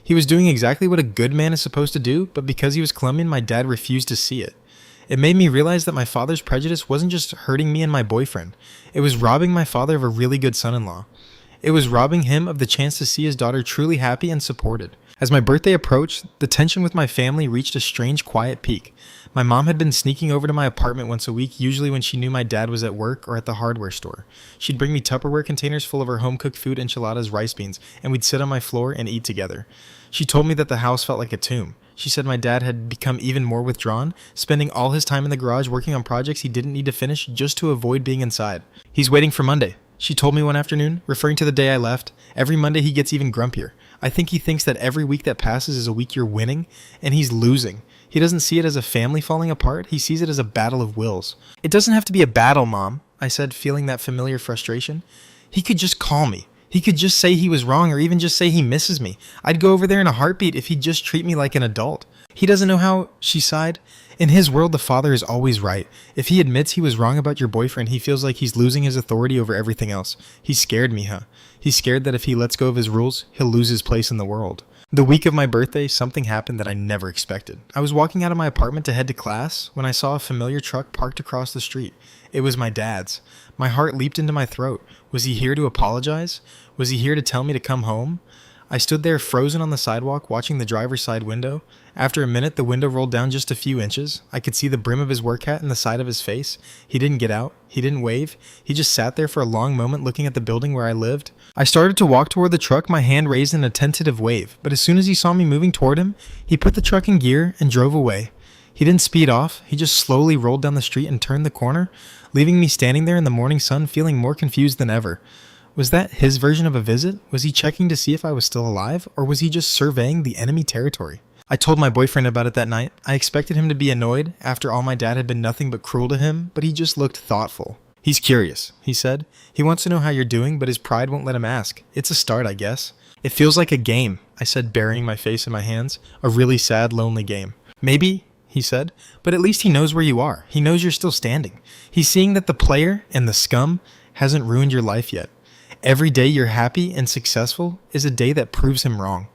He was doing exactly what a good man is supposed to do, but because he was Colombian, my dad refused to see it. It made me realize that my father's prejudice wasn't just hurting me and my boyfriend. It was robbing my father of a really good son-in-law. It was robbing him of the chance to see his daughter truly happy and supported. As my birthday approached, the tension with my family reached a strange, quiet peak. My mom had been sneaking over to my apartment once a week, usually when she knew my dad was at work or at the hardware store. She'd bring me Tupperware containers full of her home-cooked food, enchiladas, rice beans, and we'd sit on my floor and eat together. She told me that the house felt like a tomb. She said my dad had become even more withdrawn, spending all his time in the garage working on projects he didn't need to finish just to avoid being inside. He's waiting for Monday, she told me one afternoon, referring to the day I left. Every Monday he gets even grumpier. I think he thinks that every week that passes is a week you're winning, and he's losing. He doesn't see it as a family falling apart, he sees it as a battle of wills. It doesn't have to be a battle, Mom, I said, feeling that familiar frustration. He could just call me. He could just say he was wrong or even just say he misses me. I'd go over there in a heartbeat if he'd just treat me like an adult. He doesn't know how, she sighed. In his world, the father is always right. If he admits he was wrong about your boyfriend, he feels like he's losing his authority over everything else. He's scared me, huh? He's scared that if he lets go of his rules, he'll lose his place in the world. The week of my birthday, something happened that I never expected. I was walking out of my apartment to head to class when I saw a familiar truck parked across the street. It was my dad's. My heart leaped into my throat. Was he here to apologize? Was he here to tell me to come home? I stood there frozen on the sidewalk watching the driver's side window. After a minute, the window rolled down just a few inches. I could see the brim of his work hat and the side of his face. He didn't get out. He didn't wave. He just sat there for a long moment looking at the building where I lived. I started to walk toward the truck, my hand raised in a tentative wave. But as soon as he saw me moving toward him, he put the truck in gear and drove away. He didn't speed off. He just slowly rolled down the street and turned the corner, leaving me standing there in the morning sun feeling more confused than ever. Was that his version of a visit? Was he checking to see if I was still alive? Or was he just surveying the enemy territory? I told my boyfriend about it that night. I expected him to be annoyed after all my dad had been nothing but cruel to him, but he just looked thoughtful. He's curious, he said. He wants to know how you're doing, but his pride won't let him ask. It's a start, I guess. It feels like a game, I said, burying my face in my hands. A really sad, lonely game. Maybe, he said, but at least he knows where you are. He knows you're still standing. He's seeing that the player and the scum hasn't ruined your life yet. Every day you're happy and successful is a day that proves him wrong.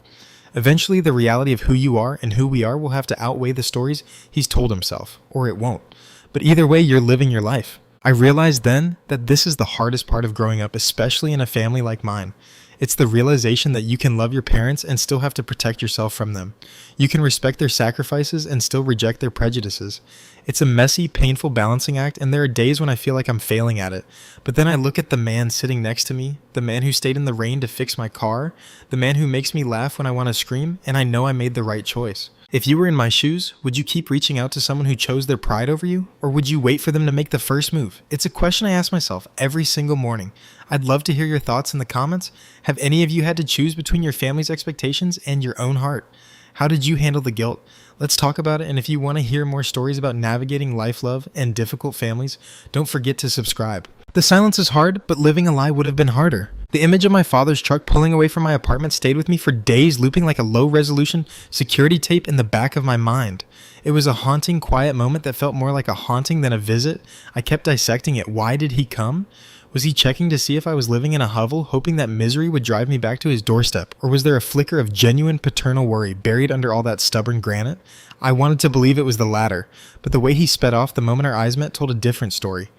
Eventually, the reality of who you are and who we are will have to outweigh the stories he's told himself, or it won't. But either way, you're living your life. I realized then that this is the hardest part of growing up, especially in a family like mine. It's the realization that you can love your parents and still have to protect yourself from them. You can respect their sacrifices and still reject their prejudices. It's a messy, painful balancing act, and there are days when I feel like I'm failing at it. But then I look at the man sitting next to me, the man who stayed in the rain to fix my car, the man who makes me laugh when I want to scream, and I know I made the right choice. If you were in my shoes, would you keep reaching out to someone who chose their pride over you? Or would you wait for them to make the first move? It's a question I ask myself every single morning. I'd love to hear your thoughts in the comments. Have any of you had to choose between your family's expectations and your own heart? How did you handle the guilt? Let's talk about it, and if you want to hear more stories about navigating life, love, and difficult families, don't forget to subscribe. The silence is hard, but living a lie would have been harder. The image of my father's truck pulling away from my apartment stayed with me for days, looping like a low-resolution security tape in the back of my mind. It was a haunting, quiet moment that felt more like a haunting than a visit. I kept dissecting it. Why did he come? Was he checking to see if I was living in a hovel, hoping that misery would drive me back to his doorstep? Or was there a flicker of genuine paternal worry buried under all that stubborn granite? I wanted to believe it was the latter, but the way he sped off the moment our eyes met told a different story.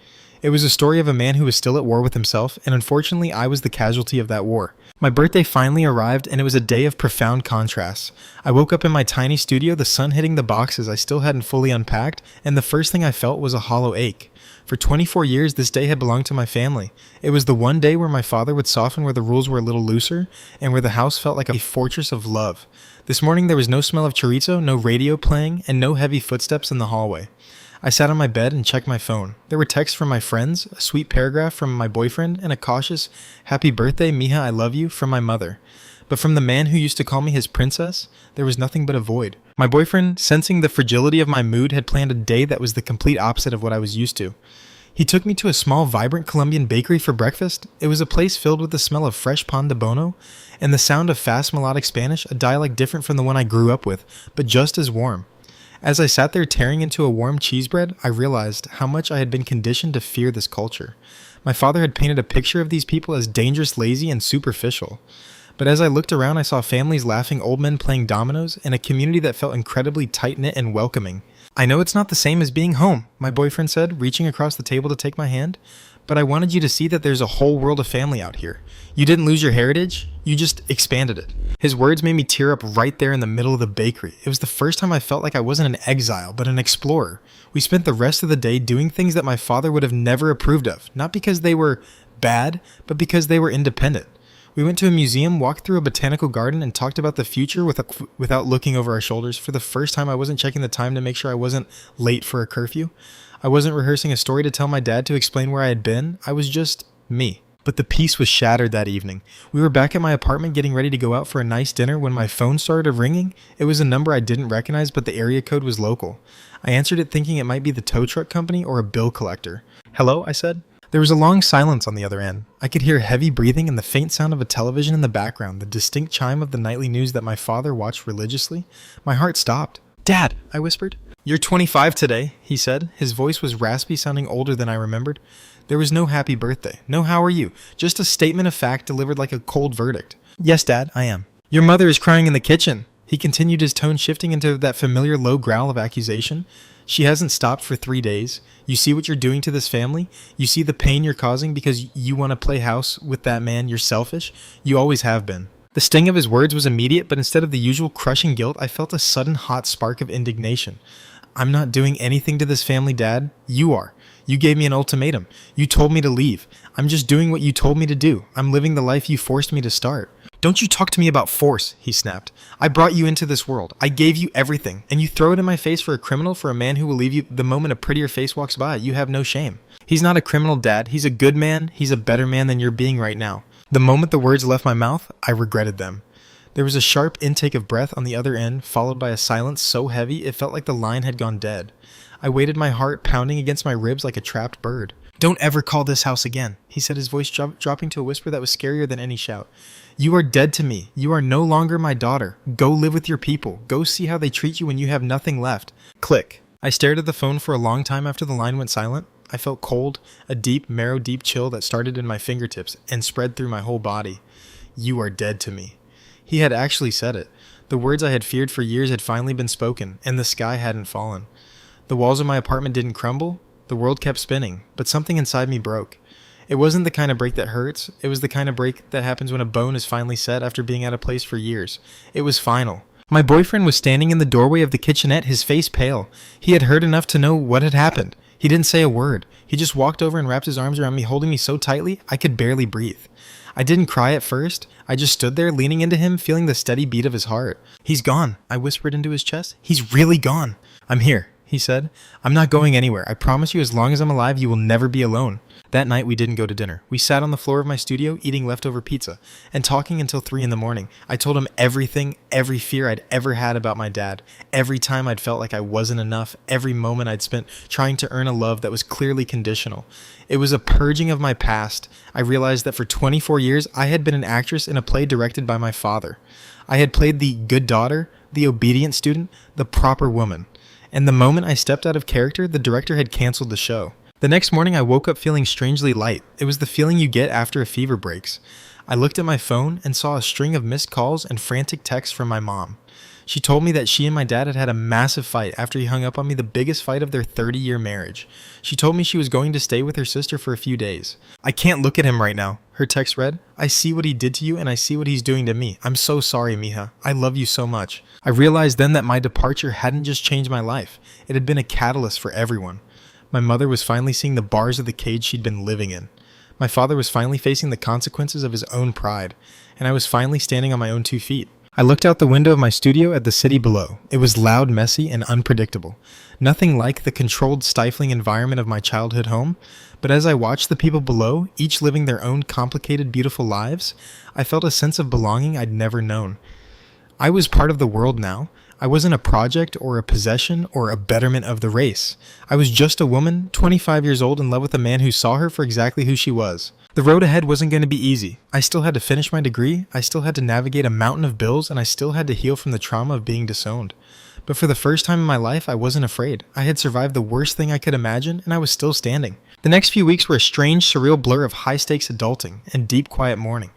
It was a story of a man who was still at war with himself, and unfortunately I was the casualty of that war. My birthday finally arrived, and it was a day of profound contrasts. I woke up in my tiny studio, the sun hitting the boxes I still hadn't fully unpacked, and the first thing I felt was a hollow ache. For 24 years, this day had belonged to my family. It was the one day where my father would soften where the rules were a little looser, and where the house felt like a fortress of love. This morning there was no smell of chorizo, no radio playing, and no heavy footsteps in the hallway. I sat on my bed and checked my phone. There were texts from my friends, a sweet paragraph from my boyfriend, and a cautious, "Happy birthday, Mija, I love you," from my mother. But from the man who used to call me his princess, there was nothing but a void. My boyfriend, sensing the fragility of my mood, had planned a day that was the complete opposite of what I was used to. He took me to a small, vibrant Colombian bakery for breakfast. It was a place filled with the smell of fresh pan de bono and the sound of fast melodic Spanish, a dialect different from the one I grew up with, but just as warm. As I sat there tearing into a warm cheese bread, I realized how much I had been conditioned to fear this culture. My father had painted a picture of these people as dangerous, lazy, and superficial. But as I looked around, I saw families laughing, old men playing dominoes, and a community that felt incredibly tight-knit and welcoming. "I know it's not the same as being home," my boyfriend said, reaching across the table to take my hand, "but I wanted you to see that there's a whole world of family out here. You didn't lose your heritage, you just expanded it." His words made me tear up right there in the middle of the bakery. It was the first time I felt like I wasn't an exile, but an explorer. We spent the rest of the day doing things that my father would have never approved of, not because they were bad, but because they were independent. We went to a museum, walked through a botanical garden, and talked about the future without looking over our shoulders. For the first time, I wasn't checking the time to make sure I wasn't late for a curfew. I wasn't rehearsing a story to tell my dad to explain where I had been. I was just me. But the peace was shattered that evening. We were back at my apartment getting ready to go out for a nice dinner when my phone started ringing. It was a number I didn't recognize, but the area code was local. I answered it thinking it might be the tow truck company or a bill collector. "Hello?" I said. There was a long silence on the other end. I could hear heavy breathing and the faint sound of a television in the background, the distinct chime of the nightly news that my father watched religiously. My heart stopped. "Dad," I whispered. "You're 25 today," he said. His voice was raspy, sounding older than I remembered. There was no happy birthday, no how are you, just a statement of fact delivered like a cold verdict. "Yes, Dad, I am." "Your mother is crying in the kitchen," he continued, his tone shifting into that familiar low growl of accusation. "She hasn't stopped for 3 days. You see what you're doing to this family? You see the pain you're causing because you want to play house with that man. You're selfish. You always have been." The sting of his words was immediate, but instead of the usual crushing guilt, I felt a sudden hot spark of indignation. "I'm not doing anything to this family, Dad. You are. You gave me an ultimatum. You told me to leave. I'm just doing what you told me to do. I'm living the life you forced me to start." "Don't you talk to me about force," he snapped. "I brought you into this world. I gave you everything, and you throw it in my face for a criminal, for a man who will leave you the moment a prettier face walks by. You have no shame." "He's not a criminal, Dad. He's a good man. He's a better man than you're being right now." The moment the words left my mouth, I regretted them. There was a sharp intake of breath on the other end, followed by a silence so heavy it felt like the line had gone dead. I waited, my heart pounding against my ribs like a trapped bird. "Don't ever call this house again," he said, his voice dropping to a whisper that was scarier than any shout. "You are dead to me. You are no longer my daughter. Go live with your people. Go see how they treat you when you have nothing left." Click. I stared at the phone for a long time after the line went silent. I felt cold, a deep, marrow-deep chill that started in my fingertips and spread through my whole body. "You are dead to me." He had actually said it. The words I had feared for years had finally been spoken, and the sky hadn't fallen. The walls of my apartment didn't crumble. The world kept spinning, but something inside me broke. It wasn't the kind of break that hurts. It was the kind of break that happens when a bone is finally set after being out of place for years. It was final. My boyfriend was standing in the doorway of the kitchenette, his face pale. He had heard enough to know what had happened. He didn't say a word. He just walked over and wrapped his arms around me, holding me so tightly I could barely breathe. I didn't cry at first. I just stood there, leaning into him, feeling the steady beat of his heart. "He's gone," I whispered into his chest. "He's really gone." "I'm here," he said. "I'm not going anywhere. I promise you, as long as I'm alive, you will never be alone." That night, we didn't go to dinner. We sat on the floor of my studio, eating leftover pizza, and talking until 3 in the morning. I told him everything, every fear I'd ever had about my dad, every time I'd felt like I wasn't enough, every moment I'd spent trying to earn a love that was clearly conditional. It was a purging of my past. I realized that for 24 years, I had been an actress in a play directed by my father. I had played the good daughter, the obedient student, the proper woman. And the moment I stepped out of character, the director had canceled the show. The next morning, I woke up feeling strangely light. It was the feeling you get after a fever breaks. I looked at my phone and saw a string of missed calls and frantic texts from my mom. She told me that she and my dad had had a massive fight after he hung up on me, the biggest fight of their 30-year marriage. She told me she was going to stay with her sister for a few days. "I can't look at him right now," her text read. "I see what he did to you and I see what he's doing to me. I'm so sorry, Mija. I love you so much." I realized then that my departure hadn't just changed my life. It had been a catalyst for everyone. My mother was finally seeing the bars of the cage she'd been living in. My father was finally facing the consequences of his own pride, and I was finally standing on my own 2 feet. I looked out the window of my studio at the city below. It was loud, messy, and unpredictable. Nothing like the controlled, stifling environment of my childhood home, but as I watched the people below, each living their own complicated, beautiful lives, I felt a sense of belonging I'd never known. I was part of the world now. I wasn't a project or a possession or a betterment of the race. I was just a woman, 25 years old, in love with a man who saw her for exactly who she was. The road ahead wasn't going to be easy. I still had to finish my degree, I still had to navigate a mountain of bills, and I still had to heal from the trauma of being disowned. But for the first time in my life, I wasn't afraid. I had survived the worst thing I could imagine, and I was still standing. The next few weeks were a strange, surreal blur of high-stakes adulting and deep, quiet mourning.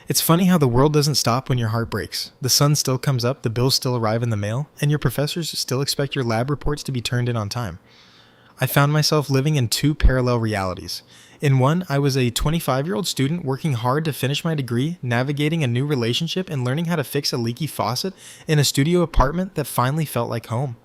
It's funny how the world doesn't stop when your heart breaks. The sun still comes up, the bills still arrive in the mail, and your professors still expect your lab reports to be turned in on time. I found myself living in two parallel realities. In one, I was a 25-year-old student working hard to finish my degree, navigating a new relationship, and learning how to fix a leaky faucet in a studio apartment that finally felt like home.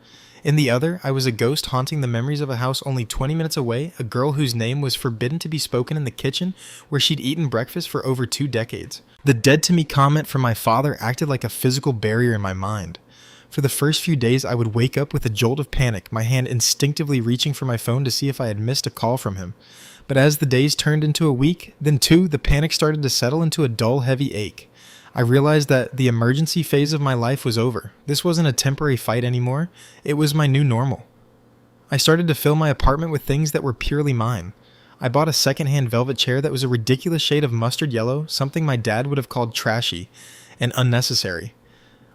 In the other, I was a ghost haunting the memories of a house only 20 minutes away, a girl whose name was forbidden to be spoken in the kitchen where she'd eaten breakfast for over 2 decades. The dead-to-me comment from my father acted like a physical barrier in my mind. For the first few days, I would wake up with a jolt of panic, my hand instinctively reaching for my phone to see if I had missed a call from him. But as the days turned into a week, then 2, the panic started to settle into a dull, heavy ache. I realized that the emergency phase of my life was over. This wasn't a temporary fight anymore. It was my new normal. I started to fill my apartment with things that were purely mine. I bought a secondhand velvet chair that was a ridiculous shade of mustard yellow, something my dad would have called trashy and unnecessary.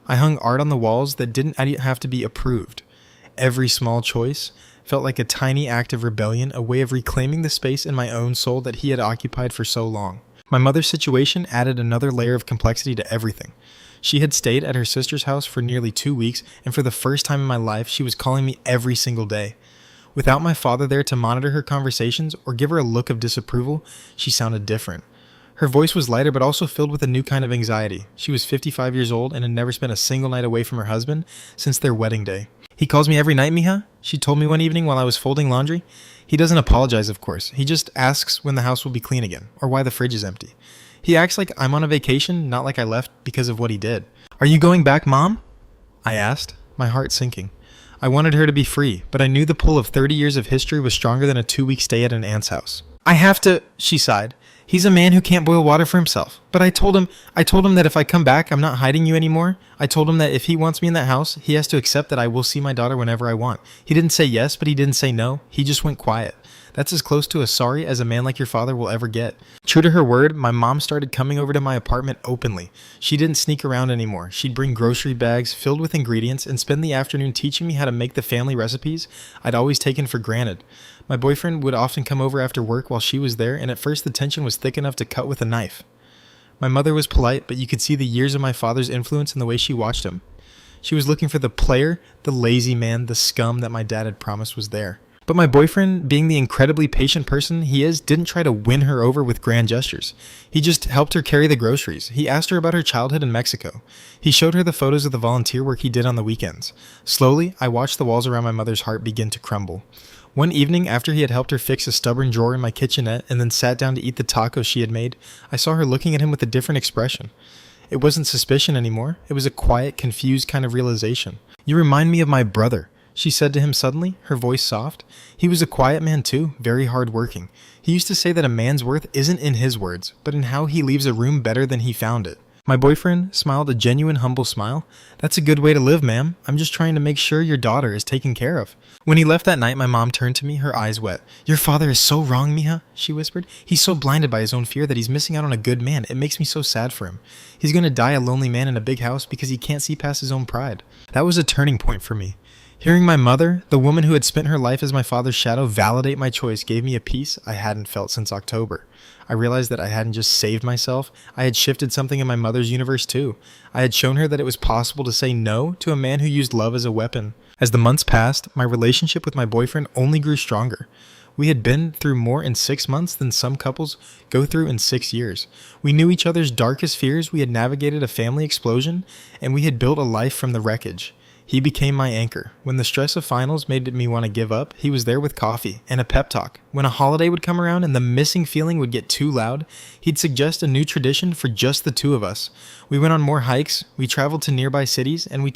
I hung art on the walls that didn't have to be approved. Every small choice felt like a tiny act of rebellion, a way of reclaiming the space in my own soul that he had occupied for so long. My mother's situation added another layer of complexity to everything. She had stayed at her sister's house for nearly 2 weeks, and for the first time in my life, she was calling me every single day. Without my father there to monitor her conversations or give her a look of disapproval, she sounded different. Her voice was lighter but also filled with a new kind of anxiety. She was 55 years old and had never spent a single night away from her husband since their wedding day. "He calls me every night, mija," she told me one evening while I was folding laundry. "He doesn't apologize, of course. He just asks when the house will be clean again, or why the fridge is empty. He acts like I'm on a vacation, not like I left because of what he did." "Are you going back, Mom?" I asked, my heart sinking. I wanted her to be free, but I knew the pull of 30 years of history was stronger than a 2-week stay at an aunt's house. "I have to," she sighed. "He's a man who can't boil water for himself. But I told him that if I come back, I'm not hiding you anymore. I told him that if he wants me in that house, he has to accept that I will see my daughter whenever I want. He didn't say yes, but he didn't say no. He just went quiet. That's as close to a sorry as a man like your father will ever get." True to her word, my mom started coming over to my apartment openly. She didn't sneak around anymore. She'd bring grocery bags filled with ingredients and spend the afternoon teaching me how to make the family recipes I'd always taken for granted. My boyfriend would often come over after work while she was there, and at first the tension was thick enough to cut with a knife. My mother was polite, but you could see the years of my father's influence in the way she watched him. She was looking for the player, the lazy man, the scum that my dad had promised was there. But my boyfriend, being the incredibly patient person he is, didn't try to win her over with grand gestures. He just helped her carry the groceries. He asked her about her childhood in Mexico. He showed her the photos of the volunteer work he did on the weekends. Slowly, I watched the walls around my mother's heart begin to crumble. One evening, after he had helped her fix a stubborn drawer in my kitchenette and then sat down to eat the tacos she had made, I saw her looking at him with a different expression. It wasn't suspicion anymore. It was a quiet, confused kind of realization. "You remind me of my brother," she said to him suddenly, her voice soft. He was a quiet man too, very hard-working. He used to say that a man's worth isn't in his words, but in how he leaves a room better than he found it. My boyfriend smiled a genuine, humble smile. "That's a good way to live, ma'am. I'm just trying to make sure your daughter is taken care of." When he left that night, my mom turned to me, her eyes wet. "Your father is so wrong, mija," she whispered. "He's so blinded by his own fear that he's missing out on a good man. It makes me so sad for him. He's going to die a lonely man in a big house because he can't see past his own pride." That was a turning point for me. Hearing my mother, the woman who had spent her life as my father's shadow, validate my choice gave me a peace I hadn't felt since October. I realized that I hadn't just saved myself, I had shifted something in my mother's universe too. I had shown her that it was possible to say no to a man who used love as a weapon. As the months passed, my relationship with my boyfriend only grew stronger. We had been through more in 6 months than some couples go through in 6 years. We knew each other's darkest fears, we had navigated a family explosion, and we had built a life from the wreckage. He became my anchor. When the stress of finals made me want to give up, he was there with coffee and a pep talk. When a holiday would come around and the missing feeling would get too loud, he'd suggest a new tradition for just the two of us. We went on more hikes, we traveled to nearby cities, and we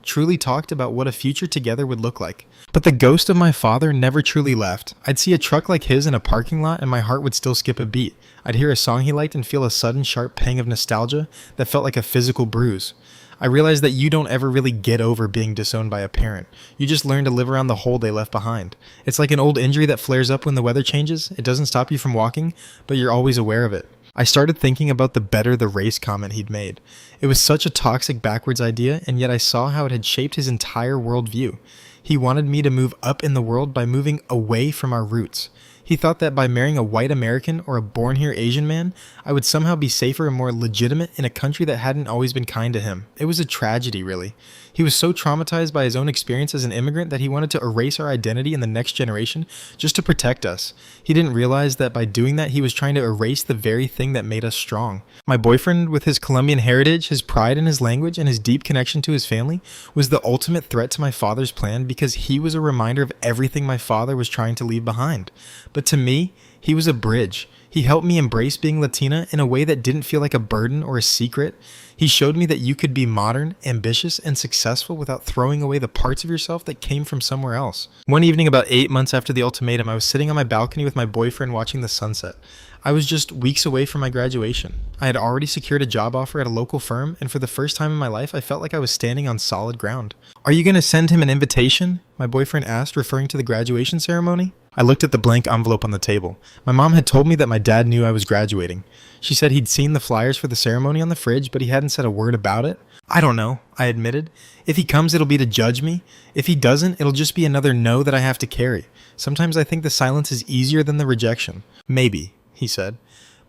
truly talked about what a future together would look like. But the ghost of my father never truly left. I'd see a truck like his in a parking lot and my heart would still skip a beat. I'd hear a song he liked and feel a sudden sharp pang of nostalgia that felt like a physical bruise. I realized that you don't ever really get over being disowned by a parent. You just learn to live around the hole they left behind. It's like an old injury that flares up when the weather changes. It doesn't stop you from walking, but you're always aware of it. I started thinking about the better the race comment he'd made. It was such a toxic backwards idea, and yet I saw how it had shaped his entire worldview. He wanted me to move up in the world by moving away from our roots. He thought that by marrying a white American or a born-here Asian man, I would somehow be safer and more legitimate in a country that hadn't always been kind to him. It was a tragedy, really. He was so traumatized by his own experience as an immigrant that he wanted to erase our identity in the next generation just to protect us. He didn't realize that by doing that, he was trying to erase the very thing that made us strong. My boyfriend, with his Colombian heritage, his pride in his language, and his deep connection to his family, was the ultimate threat to my father's plan because he was a reminder of everything my father was trying to leave behind. But to me, he was a bridge. He helped me embrace being Latina in a way that didn't feel like a burden or a secret. He showed me that you could be modern, ambitious, and successful without throwing away the parts of yourself that came from somewhere else. One evening about 8 months after the ultimatum, I was sitting on my balcony with my boyfriend watching the sunset. I was just weeks away from my graduation. I had already secured a job offer at a local firm, and for the first time in my life, I felt like I was standing on solid ground. "Are you going to send him an invitation?" my boyfriend asked, referring to the graduation ceremony. I looked at the blank envelope on the table. My mom had told me that my dad knew I was graduating. She said he'd seen the flyers for the ceremony on the fridge, but he hadn't said a word about it. "I don't know," I admitted. "If he comes, it'll be to judge me. If he doesn't, it'll just be another no that I have to carry. Sometimes I think the silence is easier than the rejection." "Maybe," he said.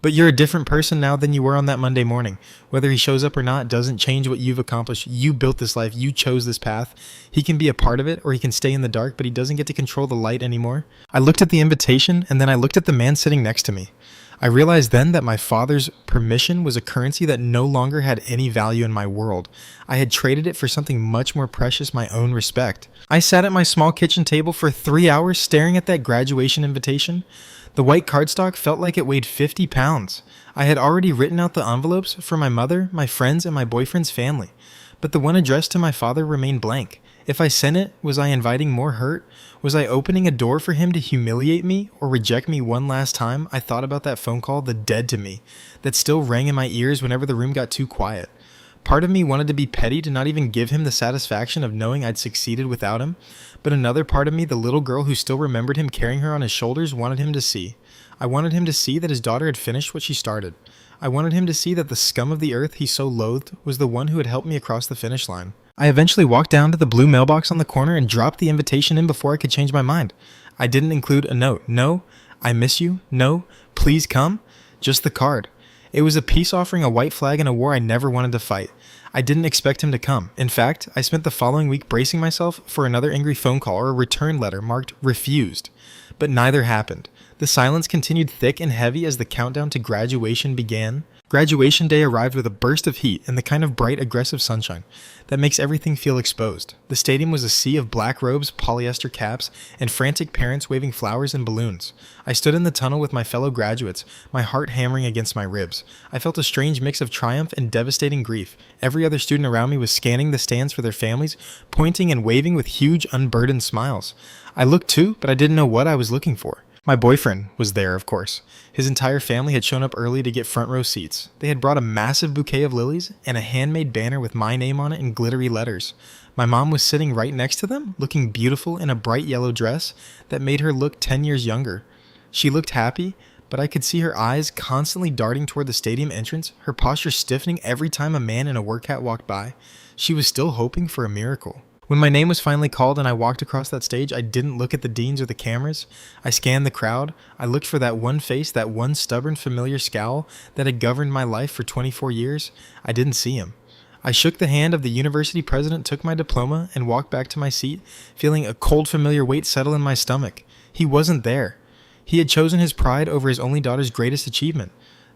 "But you're a different person now than you were on that Monday morning. Whether he shows up or not doesn't change what you've accomplished. You built this life. You chose this path. He can be a part of it, or he can stay in the dark, but he doesn't get to control the light anymore." I looked at the invitation, and then I looked at the man sitting next to me. I realized then that my father's permission was a currency that no longer had any value in my world. I had traded it for something much more precious, my own respect. I sat at my small kitchen table for 3 hours staring at that graduation invitation. The white cardstock felt like it weighed 50 pounds. I had already written out the envelopes for my mother, my friends, and my boyfriend's family. But the one addressed to my father remained blank. If I sent it, was I inviting more hurt? Was I opening a door for him to humiliate me or reject me one last time? I thought about that phone call, the dead to me, that still rang in my ears whenever the room got too quiet. Part of me wanted to be petty to not even give him the satisfaction of knowing I'd succeeded without him, but another part of me, the little girl who still remembered him carrying her on his shoulders, wanted him to see. I wanted him to see that his daughter had finished what she started. I wanted him to see that the scum of the earth he so loathed was the one who had helped me across the finish line. I eventually walked down to the blue mailbox on the corner and dropped the invitation in before I could change my mind. I didn't include a note. No, I miss you. No, please come. Just the card. It was a peace offering, a white flag, and a war I never wanted to fight. I didn't expect him to come. In fact, I spent the following week bracing myself for another angry phone call or a return letter marked refused. But neither happened. The silence continued thick and heavy as the countdown to graduation began. Graduation day arrived with a burst of heat and the kind of bright, aggressive sunshine that makes everything feel exposed. The stadium was a sea of black robes, polyester caps, and frantic parents waving flowers and balloons. I stood in the tunnel with my fellow graduates, my heart hammering against my ribs. I felt a strange mix of triumph and devastating grief. Every other student around me was scanning the stands for their families, pointing and waving with huge, unburdened smiles. I looked too, but I didn't know what I was looking for. My boyfriend was there, of course. His entire family had shown up early to get front row seats. They had brought a massive bouquet of lilies and a handmade banner with my name on it in glittery letters. My mom was sitting right next to them, looking beautiful in a bright yellow dress that made her look 10 years younger. She looked happy, but I could see her eyes constantly darting toward the stadium entrance, her posture stiffening every time a man in a work hat walked by. She was still hoping for a miracle. When my name was finally called and I walked across that stage, I didn't look at the deans or the cameras. I scanned the crowd. I looked for that one face, that one stubborn, familiar scowl that had governed my life for 24 years. I didn't see him. I shook the hand of the university president, took my diploma, and walked back to my seat, feeling a cold, familiar weight settle in my stomach. He wasn't there. He had chosen his pride over his only daughter's greatest achievement.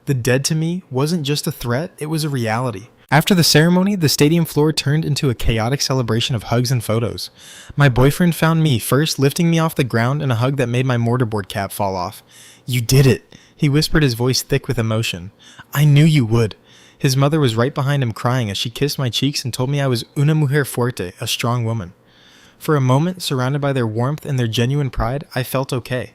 The dead to me wasn't just a threat, it was a reality. After the ceremony, the stadium floor turned into a chaotic celebration of hugs and photos. My boyfriend found me first, lifting me off the ground in a hug that made my mortarboard cap fall off. "You did it," he whispered, his voice thick with emotion. "I knew you would." His mother was right behind him crying as she kissed my cheeks and told me I was una mujer fuerte, a strong woman. For a moment, surrounded by their warmth and their genuine pride, I felt okay.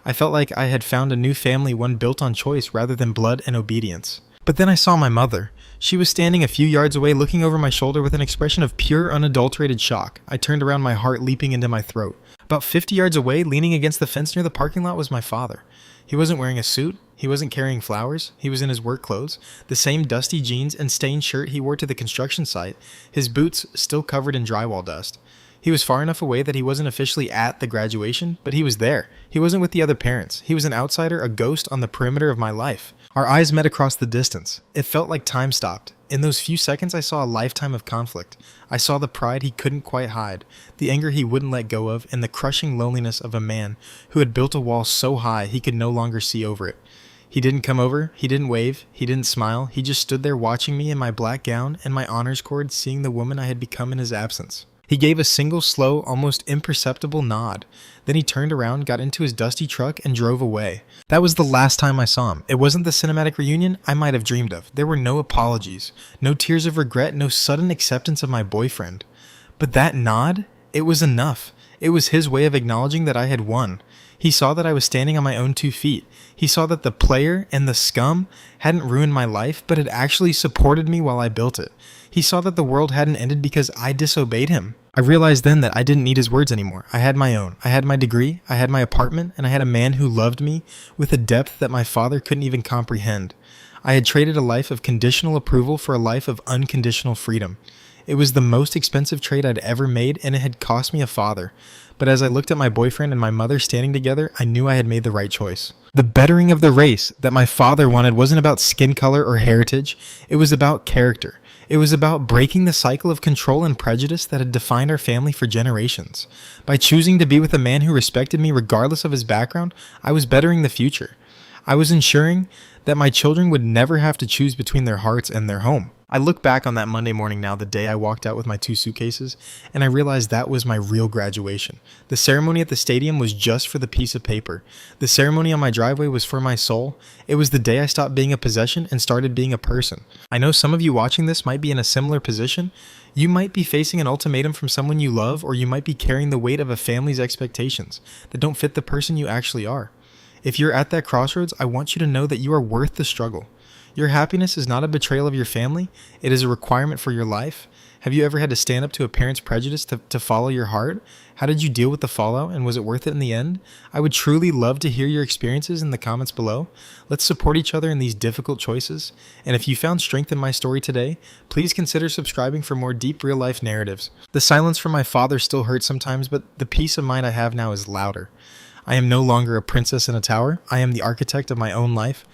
I felt like I had found a new family, one built on choice rather than blood and obedience. But then I saw my mother. She was standing a few yards away, looking over my shoulder with an expression of pure, unadulterated shock. I turned around, my heart leaping into my throat. About 50 yards away, leaning against the fence near the parking lot, was my father. He wasn't wearing a suit. He wasn't carrying flowers. He was in his work clothes, the same dusty jeans and stained shirt he wore to the construction site, his boots still covered in drywall dust. He was far enough away that he wasn't officially at the graduation, but he was there. He wasn't with the other parents. He was an outsider, a ghost on the perimeter of my life. Our eyes met across the distance. It felt like time stopped. In those few seconds, I saw a lifetime of conflict. I saw the pride he couldn't quite hide, the anger he wouldn't let go of, and the crushing loneliness of a man who had built a wall so high he could no longer see over it. He didn't come over, he didn't wave, he didn't smile. He just stood there watching me in my black gown and my honors cord, seeing the woman I had become in his absence. He gave a single slow, almost imperceptible nod. Then he turned around, got into his dusty truck, and drove away. That was the last time I saw him. It wasn't the cinematic reunion I might have dreamed of. There were no apologies, no tears of regret, no sudden acceptance of my boyfriend. But that nod, it was enough. It was his way of acknowledging that I had won. He saw that I was standing on my own 2 feet. He saw that the player and the scum hadn't ruined my life, but had actually supported me while I built it. He saw that the world hadn't ended because I disobeyed him. I realized then that I didn't need his words anymore. I had my own. I had my degree, I had my apartment, and I had a man who loved me with a depth that my father couldn't even comprehend. I had traded a life of conditional approval for a life of unconditional freedom. It was the most expensive trade I'd ever made, and it had cost me a father. But as I looked at my boyfriend and my mother standing together, I knew I had made the right choice. The bettering of the race that my father wanted wasn't about skin color or heritage. It was about character. It was about breaking the cycle of control and prejudice that had defined our family for generations. By choosing to be with a man who respected me regardless of his background, I was bettering the future. I was ensuring that my children would never have to choose between their hearts and their home. I look back on that Monday morning now, the day I walked out with my 2 suitcases, and I realized that was my real graduation. The ceremony at the stadium was just for the piece of paper. The ceremony on my driveway was for my soul. It was the day I stopped being a possession and started being a person. I know some of you watching this might be in a similar position. You might be facing an ultimatum from someone you love, or you might be carrying the weight of a family's expectations that don't fit the person you actually are. If you're at that crossroads, I want you to know that you are worth the struggle. Your happiness is not a betrayal of your family. It is a requirement for your life. Have you ever had to stand up to a parent's prejudice to follow your heart? How did you deal with the fallout, and was it worth it in the end? I would truly love to hear your experiences in the comments below. Let's support each other in these difficult choices. And if you found strength in my story today, please consider subscribing for more deep real-life narratives. The silence from my father still hurts sometimes, but the peace of mind I have now is louder. I am no longer a princess in a tower. I am the architect of my own life.